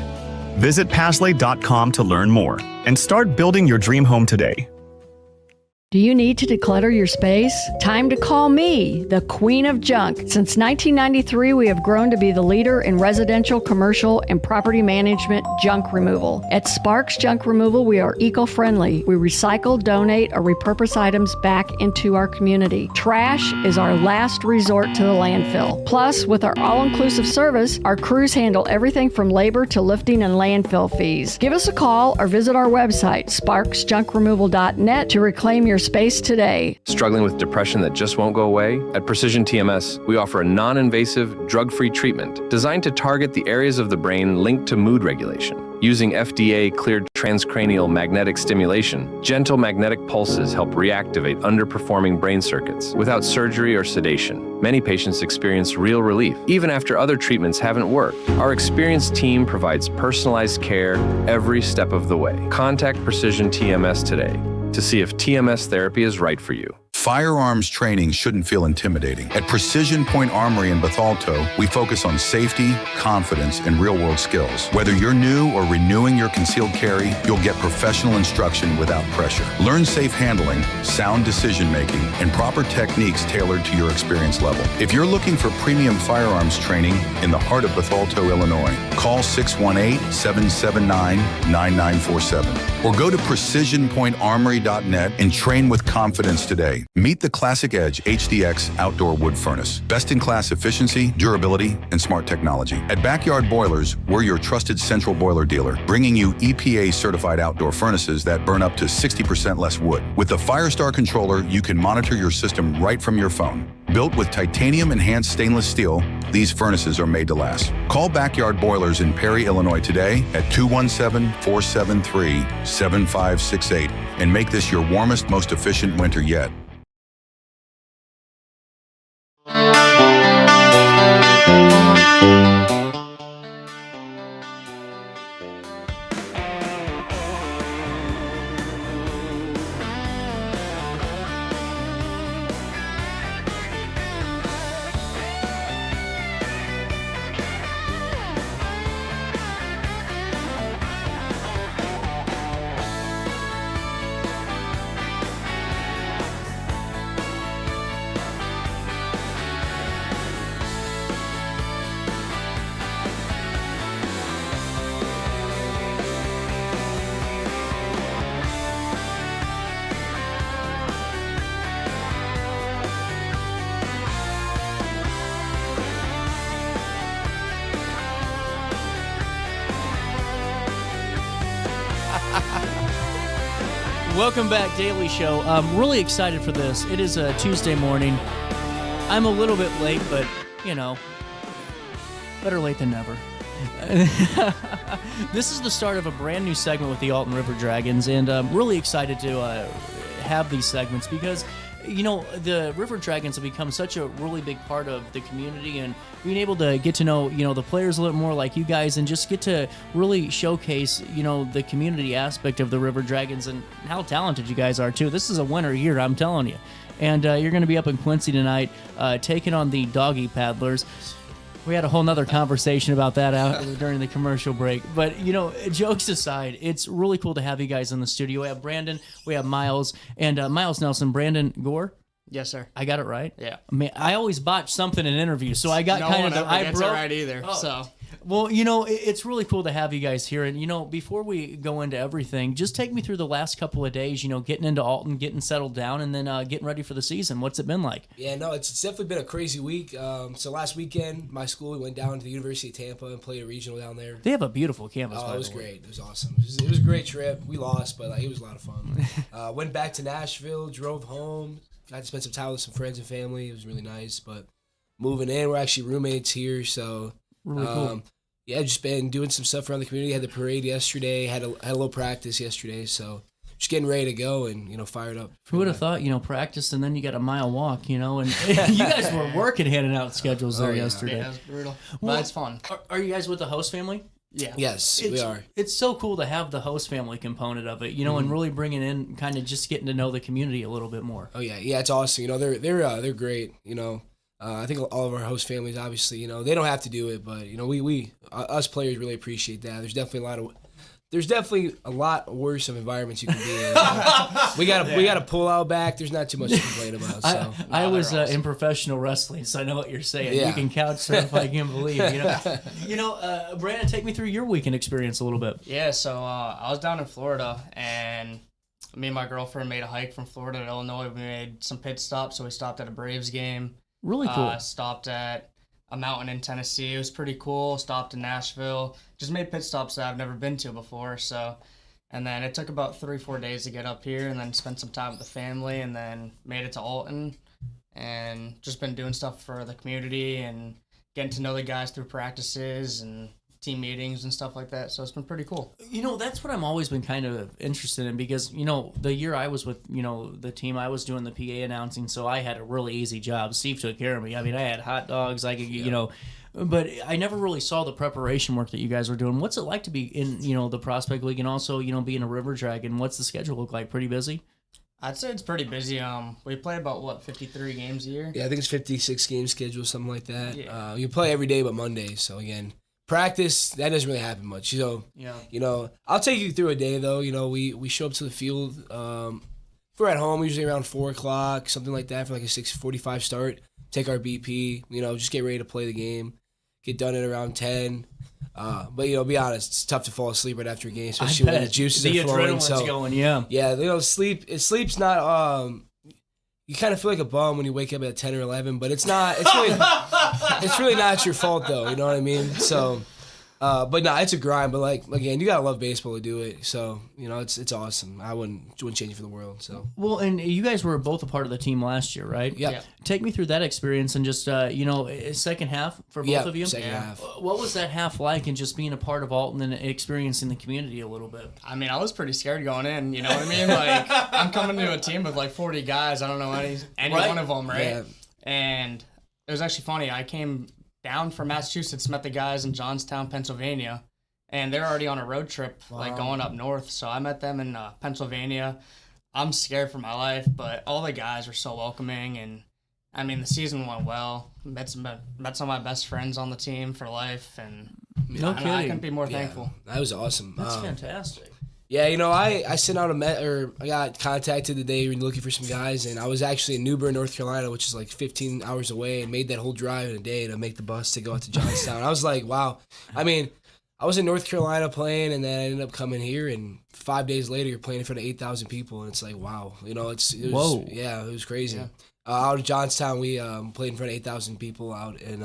Visit pasley.com to learn more and start building your dream home today. Do you need to declutter your space? Time to call me, the Queen of Junk. Since 1993, we have grown to be the leader in residential, commercial, and property management junk removal. At Sparks Junk Removal, we are eco-friendly. We recycle, donate, or repurpose items back into our community. Trash is our last resort to the landfill. Plus, with our all-inclusive service, our crews handle everything from labor to lifting and landfill fees. Give us a call or visit our website, sparksjunkremoval.net, to reclaim your space today. Struggling with depression that just won't go away? At Precision TMS, we offer a non-invasive, drug-free treatment designed to target the areas of the brain linked to mood regulation. Using FDA-cleared transcranial magnetic stimulation, gentle magnetic pulses help reactivate underperforming brain circuits without surgery or sedation. Many patients experience real relief, even after other treatments haven't worked. Our experienced team provides personalized care every step of the way. Contact Precision TMS today to see if TMS therapy is right for you. Firearms training shouldn't feel intimidating. At Precision Point Armory in Bethalto, we focus on safety, confidence, and real-world skills. Whether you're new or renewing your concealed carry, you'll get professional instruction without pressure. Learn safe handling, sound decision-making, and proper techniques tailored to your experience level. If you're looking for premium firearms training in the heart of Bethalto, Illinois, call 618-779-9947 or go to precisionpointarmory.net and train with confidence today. Meet the Classic Edge HDX outdoor wood furnace. Best-in-class efficiency, durability, and smart technology. At Backyard Boilers, we're your trusted central boiler dealer, bringing you EPA-certified outdoor furnaces that burn up to 60% less wood. With the Firestar controller, you can monitor your system right from your phone. Built with titanium-enhanced stainless steel, these furnaces are made to last. Call Backyard Boilers in Perry, Illinois today at 217-473-7568 and make this your warmest, most efficient winter yet. Welcome back, Daily Show. I'm really excited for this. It is a Tuesday morning. I'm a little bit late, but, you know, better late than never. This is the start of a brand new segment with the Alton River Dragons, and I'm really excited to have these segments because, you know, the River Dragons have become such a really big part of the community, and being able to get to know, you know, the players a little more like you guys and just get to really showcase, you know, the community aspect of the River Dragons and how talented you guys are, too. This is a winter year, I'm telling you. And you're going to be up in Quincy tonight taking on the Doggy Paddlers. We had a whole nother conversation about that out during the commercial break. But, you know, jokes aside, it's really cool to have you guys in the studio. We have Brandon, we have Miles, and Miles Nelson. Brandon Gour? Yes, sir. I got it right? Yeah. I mean, I always botch something in interviews, so I got no kind one of... ever gets it right either, so... Well, you know, it's really cool to have you guys here. And, you know, before we go into everything, just take me through the last couple of days, you know, getting into Alton, getting settled down, and then getting ready for the season. What's it been like? Yeah, no, it's definitely been a crazy week. So last weekend, my school, we went down to the University of Tampa and played a regional down there. They have a beautiful campus, Oh, it was great. It was awesome. It was a great trip. We lost, but like, it was a lot of fun. Went back to Nashville, drove home, got to spend some time with some friends and family. It was really nice, but moving in, we're actually roommates here, so... Really cool. Yeah, just been doing some stuff around the community. Had the parade yesterday. Had a little practice yesterday. So just getting ready to go and, you know, fired up. Who would have thought, you know, practice and then you got a mile walk, you know, and you guys were working, handing out schedules there yesterday. Yeah, it was brutal. Well, But it's fun. Are you guys with the host family? Yeah. Yes, we are. It's so cool to have the host family component of it, you know, and really bringing in kind of just getting to know the community a little bit more. Oh yeah, it's awesome. You know, they're great. You know, I think all of our host families, obviously, you know, they don't have to do it, but you know, we us players really appreciate that. There's definitely a lot worse of environments you can be in. We got a pull out back. There's not too much to complain about. So I was in professional wrestling, so I know what you're saying. Yeah. You can couch surf, I can believe. You know, Brandon, take me through your weekend experience a little bit. Yeah, so I was down in Florida, and me and my girlfriend made a hike from Florida to Illinois. We made some pit stops, so we stopped at a Braves game. Really cool. Stopped at a mountain in Tennessee. It was pretty cool. Stopped in Nashville. Just made pit stops that I've never been to before. So, and then it took about 3-4 days to get up here, and then spent some time with the family, and then made it to Alton, and just been doing stuff for the community and getting to know the guys through practices and team meetings and stuff like that. So it's been pretty cool. You know, that's what I'm always been kind of interested in because, you know, the year I was with, you know, the team, I was doing the PA announcing, so I had a really easy job. Steve took care of me. I mean, I had hot dogs, I could, you know, but I never really saw the preparation work that you guys were doing. What's it like to be in, you know, the Prospect League and also, you know, being a River Dragon? What's the schedule look like? Pretty busy? I'd say it's pretty busy. We play about, 53 games a year? Yeah, I think it's 56 game schedule, something like that. Yeah. You play every day but Monday, so again, practice, that doesn't really happen much. So, Yeah. you know, I'll take you through a day, though. You know, we show up to the field. If we're at home, usually around 4 o'clock, something like that, for like a 6:45 start. Take our BP, you know, just get ready to play the game. Get done at around 10. But, you know, be honest, it's tough to fall asleep right after a game, especially when the juices are flowing. The adrenaline's going, yeah. Yeah, you know, sleep's not... you kind of feel like a bum when you wake up at 10 or 11, but it's not. It's really not your fault, though. You know what I mean? So, But no, it's a grind. But like again, you gotta love baseball to do it. So it's awesome. I wouldn't change it for the world. So well, and you guys were both a part of the team last year, right? Yeah. Take me through that experience and just second half for both of you. Second half. What was that half like, and just being a part of Alton and experiencing the community a little bit? I mean, I was pretty scared going in. You know what I mean? Like I'm coming to a team with like 40 guys. I don't know any Right. one of them, right? Yeah. And it was actually funny. I came down from Massachusetts, met the guys in Johnstown, Pennsylvania, and they're already on a road trip, like going up north. So I met them in Pennsylvania. I'm scared for my life, but all the guys were so welcoming, and I mean the season went well. Met some of my best friends on the team for life, and I couldn't be more thankful. That was awesome. That's fantastic. Yeah, I sent out I got contacted today looking for some guys, and I was actually in New Bern, North Carolina, which is like 15 hours away, and made that whole drive in a day to make the bus to go out to Johnstown. I was like, wow. I mean, I was in North Carolina playing, and then I ended up coming here, and 5 days later, you're playing in front of 8,000 people, and it's like, wow. It was crazy. Yeah. Out of Johnstown, we played in front of 8,000 people out in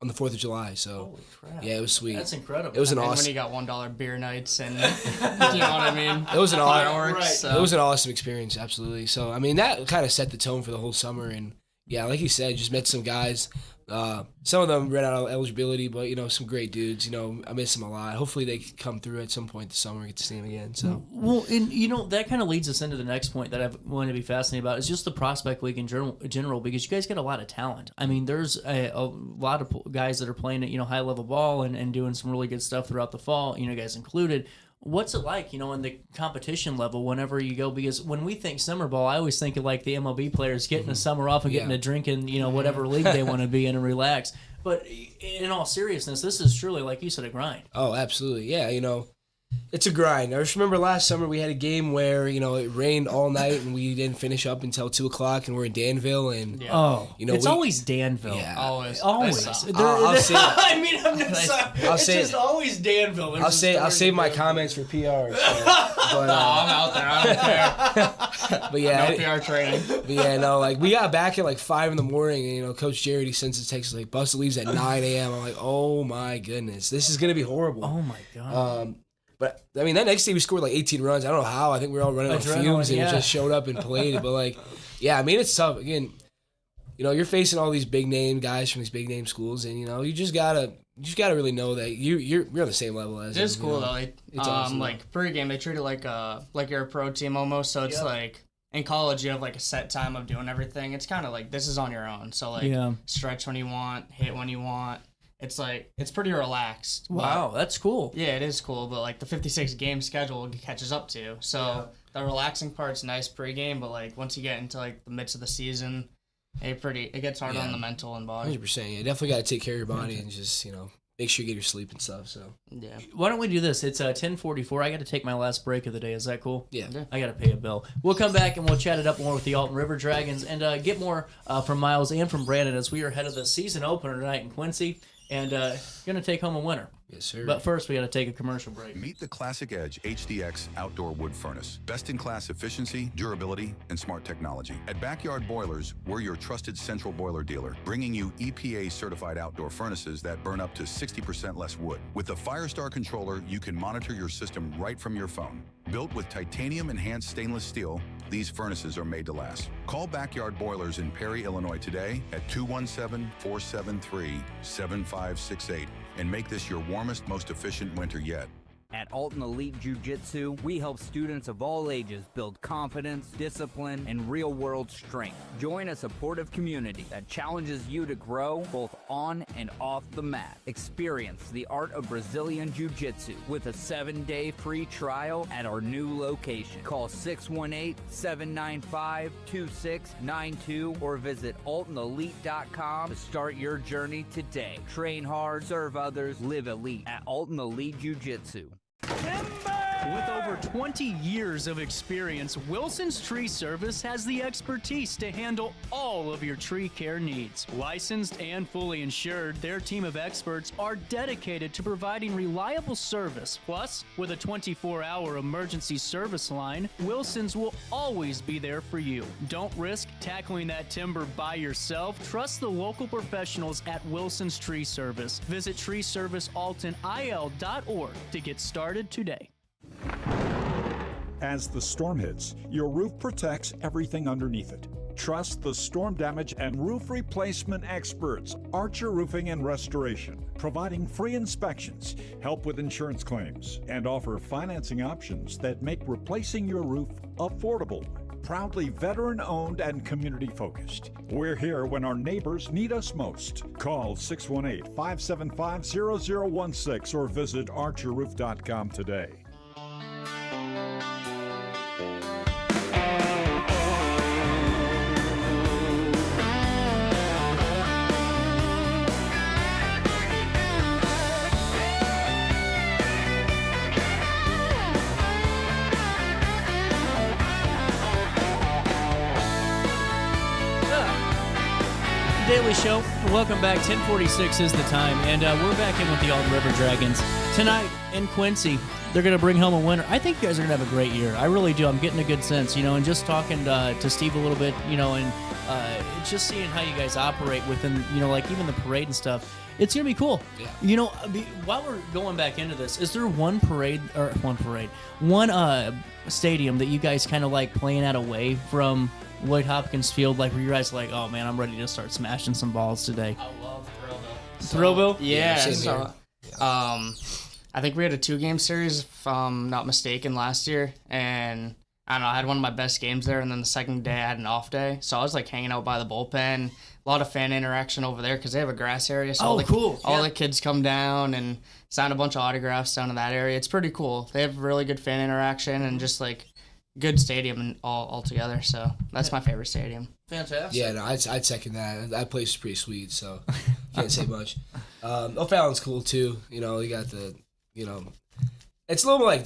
on the 4th of July. So, holy crap. Yeah, it was sweet. That's incredible. It was an And awesome. when you got $1 beer nights and you know what I mean. It was an fireworks. Right. So. It was an awesome experience, absolutely. So, I mean, that kind of set the tone for the whole summer. And yeah, like you said, just met some guys. Some of them ran out of eligibility, but some great dudes. I miss them a lot. Hopefully, they come through at some point this summer and get to see them again. So, well, and that kind of leads us into the next point that I've wanted to be fascinated about is just the prospect league in general, because you guys get a lot of talent. I mean, there's a lot of guys that are playing at high level ball and doing some really good stuff throughout the fall. You guys included. What's it like, in the competition level whenever you go? Because when we think summer ball, I always think of like the MLB players getting the summer off and getting to drink in, whatever league they want to be in and relax. But in all seriousness, this is truly, like you said, a grind. Oh, absolutely. Yeah, it's a grind. I just remember last summer we had a game where, it rained all night and we didn't finish up until 2 o'clock, and we're in Danville. And, it's always Danville. Yeah. Always. I'll say it. I mean, I'm not sorry. It's just always Danville. I'll save my comments for PR. So, but, I'm out there. I don't care. But yeah. No PR training. But yeah, we got back at like 5 in the morning, and, Coach Jared, he sends a text like, bus leaves at 9 a.m. I'm like, oh my goodness, this is going to be horrible. Oh my God. But, I mean, that next day we scored like 18 runs. I don't know how. I think we were all running on fumes and we just showed up and played. But, yeah, I mean, it's tough. Again, you're facing all these big name guys from these big name schools, and, you just gotta really know that you're on the same level as them. It's cool, though. It's awesome. Like, pregame, they treat it like you're a pro team almost. So it's like, in college, you have like a set time of doing everything. It's kind of like, this is on your own. So, stretch when you want, hit when you want. It's like, it's pretty relaxed. Wow, that's cool. Yeah, it is cool, but like the 56 game schedule catches up to. So the relaxing part's nice pregame, but like once you get into like the midst of the season, it gets hard on the mental and body. 100%. You definitely got to take care of your body and just, make sure you get your sleep and stuff. So yeah. Why don't we do this? It's 10:44. I got to take my last break of the day. Is that cool? Yeah. I got to pay a bill. We'll come back and we'll chat it up more with the Alton River Dragons and get more from Miles and from Brandon as we are ahead of the season opener tonight in Quincy and going to take home a winner. Yes, sir. But first, we got to take a commercial break. Meet the Classic Edge HDX outdoor wood furnace. Best-in-class efficiency, durability, and smart technology. At Backyard Boilers, we're your trusted central boiler dealer, bringing you EPA-certified outdoor furnaces that burn up to 60% less wood. With the Firestar controller, you can monitor your system right from your phone. Built with titanium-enhanced stainless steel, these furnaces are made to last. Call Backyard Boilers in Perry, Illinois today at 217-473-7568 and make this your warmest, most efficient winter yet. At Alton Elite Jiu-Jitsu, we help students of all ages build confidence, discipline, and real-world strength. Join a supportive community that challenges you to grow both on and off the mat. Experience the art of Brazilian Jiu-Jitsu with a 7-day free trial at our new location. Call 618-795-2692 or visit AltonElite.com to start your journey today. Train hard, serve others, live elite at Alton Elite Jiu-Jitsu. Timber! With over 20 years of experience, Wilson's Tree Service has the expertise to handle all of your tree care needs. Licensed and fully insured, their team of experts are dedicated to providing reliable service. Plus, with a 24-hour emergency service line, Wilson's will always be there for you. Don't risk tackling that timber by yourself. Trust the local professionals at Wilson's Tree Service. Visit treeservicealtonil.org to get started today. As the storm hits, your roof protects everything underneath it. Trust the storm damage and roof replacement experts, Archer Roofing and Restoration, providing free inspections, help with insurance claims, and offer financing options that make replacing your roof affordable. Proudly veteran-owned and community-focused. We're here when our neighbors need us most. Call 618-575-0016 or visit archerroof.com today. Daily Show. Welcome back. 10:46 is the time, and we're back in with the Alton River Dragons. Tonight in Quincy, they're going to bring home a winner. I think you guys are going to have a great year. I really do. I'm getting a good sense, and just talking to Steve a little bit, and just seeing how you guys operate within, like even the parade and stuff. It's going to be cool. Yeah. While we're going back into this, is there one stadium that you guys kind of like playing at away from Lloyd Hopkins Field, like where you guys like, oh man, I'm ready to start smashing some balls today? I love Thrillville. Thrillville? Yeah. So, I think we had a 2-game series, if I'm not mistaken, last year, and I don't know, I had one of my best games there, and then the second day I had an off day, so I was like hanging out by the bullpen. A lot of fan interaction over there because they have a grass area, so all the kids come down and sign a bunch of autographs down in that area. It's pretty cool. They have really good fan interaction and just like good stadium and all together. So that's my favorite stadium. Fantastic. Yeah, no, I'd second that. That place is pretty sweet, so can't say much. O'Fallon's cool too. You got the, it's a little like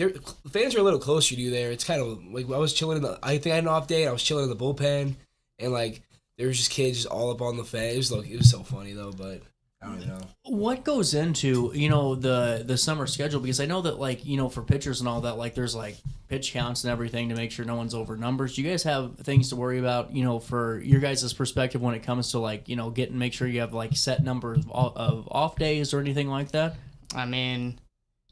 fans are a little closer to you there. It's kind of like I was chilling I think I had an off day and I was chilling in the bullpen and like there was just kids just all up on the fan. It was so funny though, but I don't know. What goes into, the summer schedule? Because I know that, like, for pitchers and all that, like, there's, like, pitch counts and everything to make sure no one's over numbers. Do you guys have things to worry about, for your guys' perspective when it comes to, like, make sure you have, like, set numbers of off days or anything like that? I mean,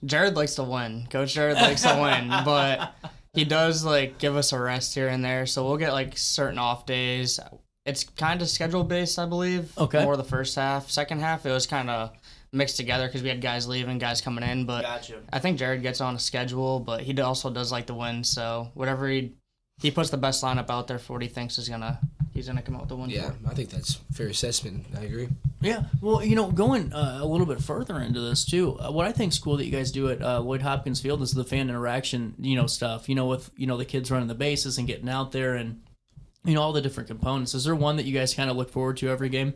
Jared likes to win. Coach Jared likes to win, but he does, like, give us a rest here and there. So we'll get, like, certain off days. It's kind of schedule-based, I believe. Okay. More the first half. Second half, it was kind of mixed together because we had guys leaving, guys coming in. But gotcha. I think Jared gets on a schedule, but he also does like to win. So whatever he puts the best lineup out there for what he thinks he's gonna come out with the win. Yeah, I think that's a fair assessment. I agree. Yeah. Well, going a little bit further into this too, what I think is cool that you guys do at Lloyd Hopkins Field is the fan interaction, stuff. With the kids running the bases and getting out there and all the different components. Is there one that you guys kind of look forward to every game?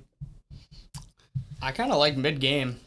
I kind of like mid-game.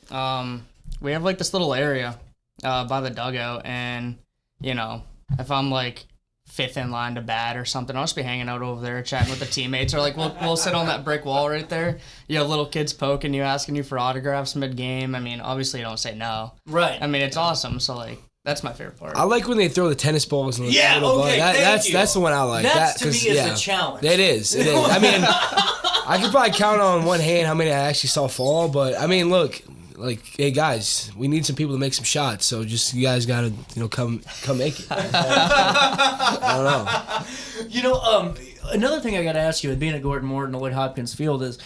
We have like this little area by the dugout, and if I'm like fifth in line to bat or something, I'll just be hanging out over there chatting with the teammates, or like we'll sit on that brick wall right there. You have little kids poking you, asking you for autographs mid-game. I mean, obviously you don't say no. Right. I mean, it's awesome. So like that's my favorite part. I like when they throw the tennis balls in the little ball. That's the one I like. That to me is a challenge. It is. I mean, I could probably count on one hand how many I actually saw fall, but I mean, look, like, hey guys, we need some people to make some shots. So just you guys gotta, come make it. I don't know. Another thing I got to ask you, being at Gordon Morton, Lloyd Hopkins Field, is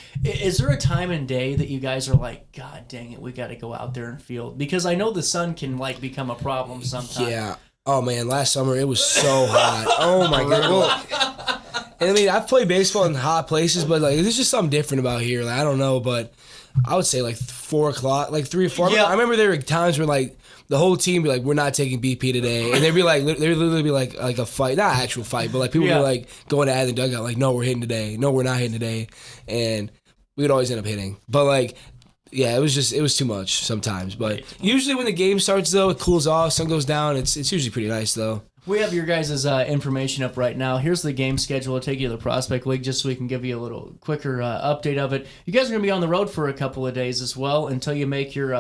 there a time and day that you guys are like, God dang it, we got to go out there and field? Because I know the sun can like become a problem sometimes. Yeah. Oh man, last summer it was so hot. Oh my god. Well, and I mean, I've played baseball in hot places, but like there's just something different about here. Like, I don't know, but I would say like 4 o'clock, like 3 or 4. Yeah. I remember there were times where like the whole team be like, we're not taking BP today, and they'd literally be like a fight, not an actual fight, but like people would be like going at the dugout, like, no, we're hitting today, no, we're not hitting today, and we would always end up hitting. But like Yeah, it was too much sometimes. But usually when the game starts, though, it cools off, sun goes down. It's usually pretty nice, though. We have your guys' information up right now. Here's the game schedule. I'll take you to the Prospect League just so we can give you a little quicker update of it. You guys are going to be on the road for a couple of days as well until you make your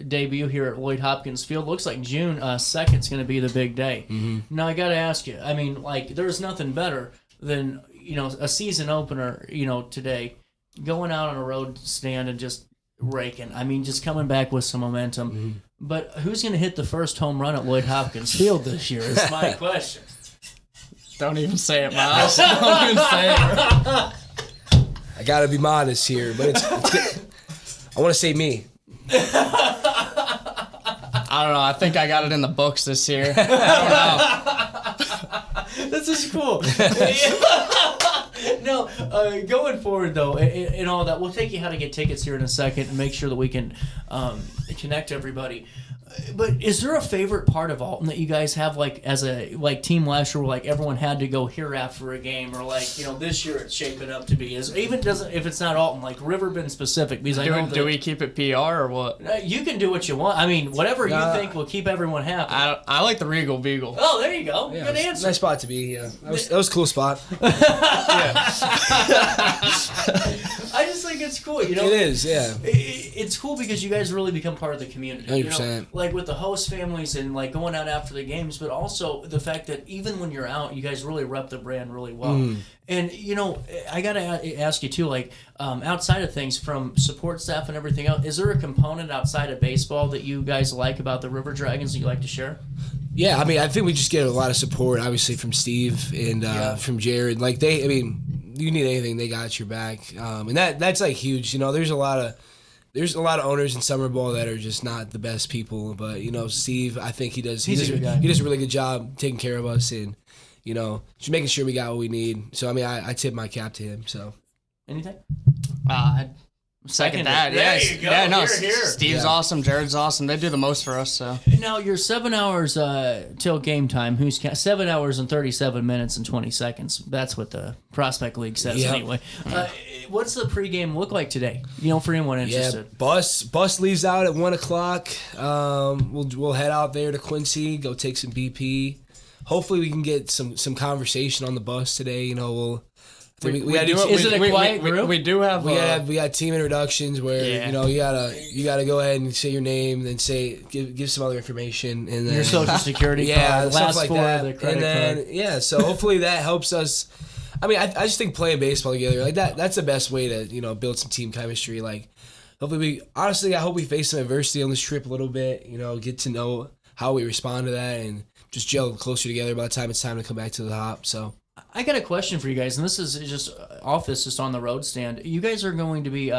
debut here at Lloyd Hopkins Field. Looks like June 2nd is going to be the big day. Mm-hmm. Now, I got to ask you, I mean, like, there's nothing better than, a season opener, today, going out on a road stand and just raking. I mean, just coming back with some momentum. Mm-hmm. But who's going to hit the first home run at Lloyd Hopkins Field this year is my question. Don't even say it, Miles. Don't even say it. I got to be modest here, but it's good. I want to say me. I don't know. I think I got it in the books this year. I don't know. This is cool. No, going forward, though, and all that, we'll take you how to get tickets here in a second and make sure that we can connect everybody. But is there a favorite part of Alton that you guys have, like, as a team last year, where, like, everyone had to go here after a game, or, like, this year it's shaping up to be? If it's not Alton, like Riverbend specific, because I know do we keep it PR or what? You can do what you want. I mean, whatever you think will keep everyone happy. I like the Regal Beagle. Oh, there you go. Yeah, Good answer. Nice spot to be. Yeah, that was a cool spot. I just think it's cool. It is. Yeah. It's cool because you guys really become part of the community. 100%. Like with the host families and like going out after the games, but also the fact that even when you're out, you guys really rep the brand really well. And I gotta ask you too, like outside of things, from support staff and everything else, is there a component outside of baseball that you guys like about the River Dragons that you like to share? Yeah, I mean, I think we just get a lot of support, obviously, from Steve and from Jared. Like you need anything, they got your back, and that's like huge. There's a lot of owners in summer ball that are just not the best people, but Steve, I think he does a really good job taking care of us and just making sure we got what we need. So I mean, I tip my cap to him. So anything? Second that. There you go. Yeah, no, Here. Steve's awesome. Jared's awesome. They do the most for us. So now you're 7 hours till game time. 7 hours and 37 minutes and 20 seconds. That's what the Prospect League says anyway. What's the pregame look like today? For anyone interested. Yeah, bus leaves out at 1:00. We'll head out there to Quincy, go take some BP. Hopefully we can get some conversation on the bus today. We got team introductions where you gotta go ahead and say your name, then give some other information, and then your social security card, stuff like that, the credit card. So hopefully that helps us. I mean, I just think playing baseball together like that's the best way to build some team chemistry. Like hopefully I hope we face some adversity on this trip a little bit. Get to know how we respond to that and just gel closer together by the time it's time to come back to the hop. So. I got a question for you guys, and this is just just on the road stand. You guys are going to be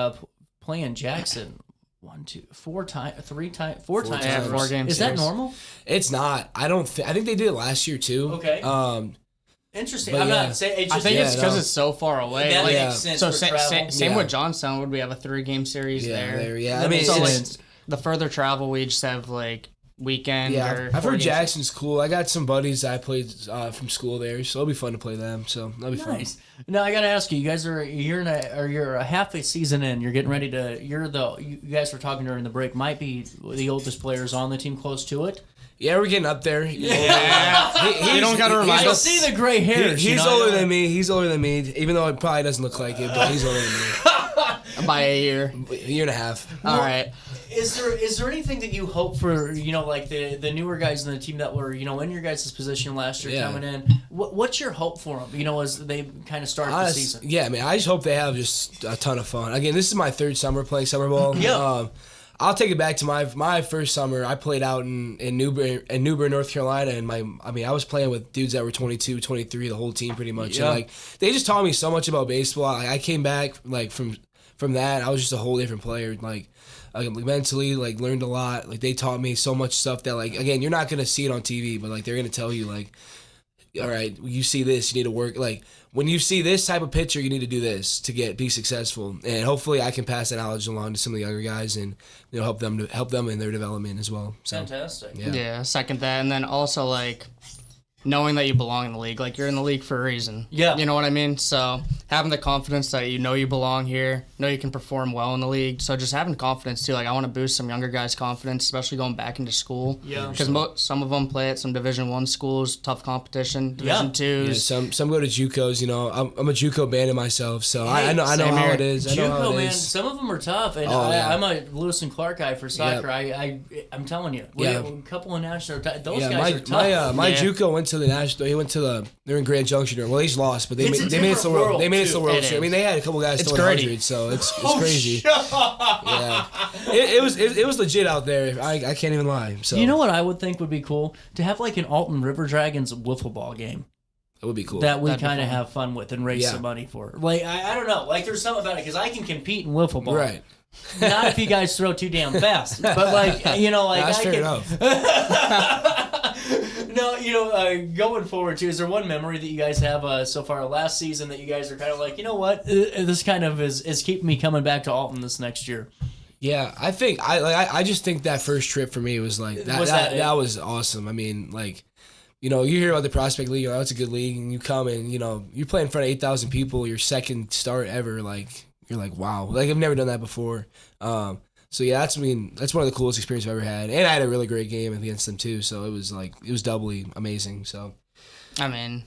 playing Jackson 4 times. 4 times. 4 games. Is that normal? It's not. I think they did it last year too. Okay. Interesting. I'm not saying. I think it's because it's so far away. That makes sense. So for travel. same with Johnstown. Would we have a 3-game series there? Yeah. I mean, the further travel, we just have like weekend. Yeah, I've heard Jackson's cool. I got some buddies that I played from school there, so it'll be fun to play them. So that'll be fun. Now I gotta ask you, you guys you're a half a season in. You're getting ready to. You guys were talking during the break. Might be the oldest players on the team, close to it. Yeah, we're getting up there. Yeah, you don't gotta remind us. See the gray hairs. He's older than me. He's older than me, even though it probably doesn't look like it. But he's older than me by a year and a half. All right. Is there anything that you hope for, like the newer guys in the team that were, in your guys' position last year coming in? What's your hope for them, as they kind of start the season? Yeah, man, I just hope they have just a ton of fun. Again, this is my 3rd summer playing summer ball. Yeah. I'll take it back to my first summer. I played out in Newbern, North Carolina, and I was playing with dudes that were 22, 23, the whole team pretty much. Yeah. And they just taught me so much about baseball. I came back from that. I was just a whole different player. Mentally, learned a lot. They taught me so much stuff that, again, you're not gonna see it on TV, but they're gonna tell you, all right, you see this, you need to work. When you see this type of pitcher, you need to do this to be successful. And hopefully, I can pass that knowledge along to some of the younger guys and help them in their development as well. So, fantastic. Yeah, second that, and then also knowing that you belong in the league. Like, you're in the league for a reason. Yeah. You know what I mean? So having the confidence that you know you belong here, know you can perform well in the league. So just having confidence, too. Like, I want to boost some younger guys' confidence, especially going back into school. Yeah. Because some of them play at some Division I schools, tough competition. Division IIs. Yeah, some go to JUCOs. You know, I'm a JUCO bandit myself, so I know how it is. I know how JUCO, it man, is. some of them are tough, and I'm a Lewis and Clark guy for soccer. I'm telling you, we have a couple of national. Those guys are tough. My JUCO went to the national. He went to they're in Grand Junction. Well, he's lost, but they made it to the world. They made it to the World Series. I mean, they had a couple guys still in 100, so it's crazy. Yeah, it was legit out there. I can't even lie. So you know what I would think would be cool to have like an Alton River Dragons wiffle ball game. That would be cool. That we kind of have fun with and raise some money for. Like I don't know. Like there's something about it because I can compete in wiffle ball. Right. Not if you guys throw too damn fast, but like you know, like that's I fair can. Enough. No, you know, going forward too, is there one memory that you guys have so far last season that you guys are kind of like, you know what, this kind of is keeping me coming back to Alton this next year? Yeah, I think I just think that first trip for me was like that was awesome. I mean, like, you know, you hear about the Prospect League, it's a good league, and you come and you know you play in front of 8,000 people, your second start ever, like you're like wow, like I've never done that before. So yeah, that's one of the coolest experiences I've ever had, and I had a really great game against them too. So it was doubly amazing. So, I mean,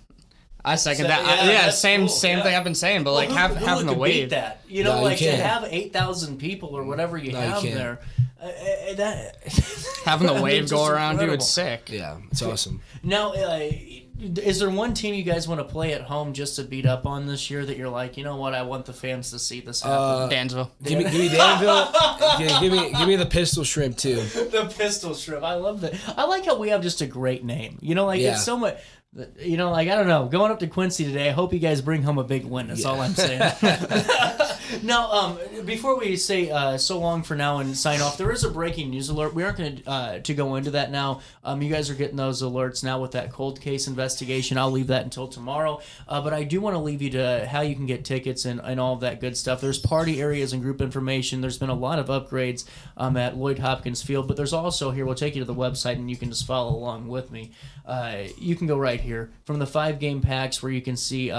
I second that. Yeah, same cool. Thing I've been saying, but like having the wave. Beat that, you know, like to have 8,000 people or whatever you have there. Having the wave go around you, it's sick. Yeah, it's awesome. Now, is there one team you guys want to play at home just to beat up on this year that you're like, you know what, I want the fans to see this happen? Dansville. Give me Danville. give me the Pistol Shrimp too. The Pistol Shrimp. I love that. I like how we have just a great name. You know, like it's so much. You know, like I don't know. Going up to Quincy today, I hope you guys bring home a big win. That's all I'm saying. Now, before we say so long for now and sign off, there is a breaking news alert. We aren't going to go into that now. You guys are getting those alerts now with that cold case investigation. I'll leave that until tomorrow. But I do want to leave you to how you can get tickets and all of that good stuff. There's party areas and group information. There's been a lot of upgrades at Lloyd Hopkins Field, but there's also here, we'll take you to the website and you can just follow along with me. You can go right here from the 5-game packs where you can see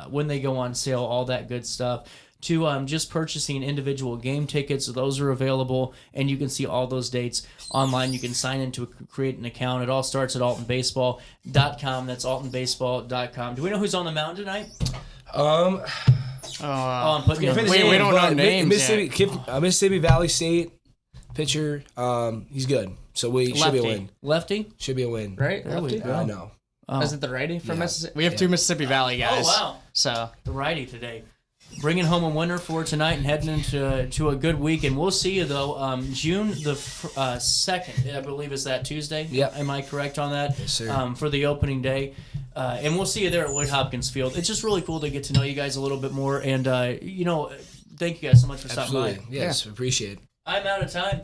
when they go on sale, all that good stuff, to just purchasing individual game tickets. Those are available, and you can see all those dates online. You can sign in to create an account. It all starts at AltonBaseball.com. That's AltonBaseball.com. Do we know who's on the mound tonight? I'm putting we don't know names Mississippi Valley State pitcher. He's good. So should be a win. Lefty? Should be a win. Right? There we go. No. Is it the righty from Mississippi? We have two Mississippi Valley guys. Oh, wow. So the righty today. Bringing home a winner for tonight and heading into a good week. And we'll see you, though, June the 2nd, I believe is that Tuesday? Yeah. Am I correct on that? Yes, sir. For the opening day. And we'll see you there at Lloyd Hopkins Field. It's just really cool to get to know you guys a little bit more. And, you know, thank you guys so much for stopping by. Yes, appreciate it. I'm out of time.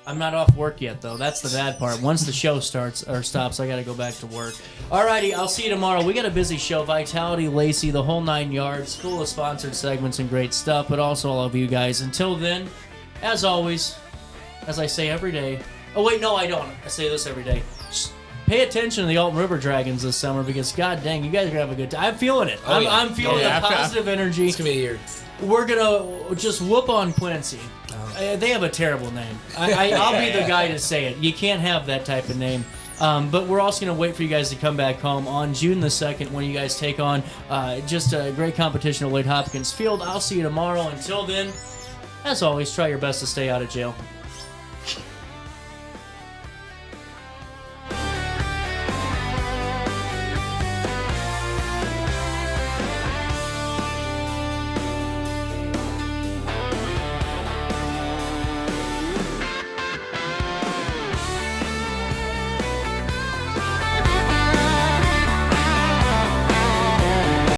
I'm not off work yet, though. That's the bad part. Once the show stops, I got to go back to work. Alrighty, I'll see you tomorrow. We got a busy show. Vitality, Lacey, the whole 9 yards, full of sponsored segments and great stuff, but also all of you guys. Until then, as always, as I say every day. Oh, wait, no, I don't. I say this every day. Just pay attention to the Alton River Dragons this summer because, god dang, you guys are going to have a good time. I'm feeling it. I'm feeling the positive energy. It's going to be a year. We're going to just whoop on Quincy. They have a terrible name. I'll be the guy to say it. You can't have that type of name. But we're also going to wait for you guys to come back home on June the 2nd when you guys take on just a great competition at Lloyd Hopkins Field. I'll see you tomorrow. Until then, as always, try your best to stay out of jail.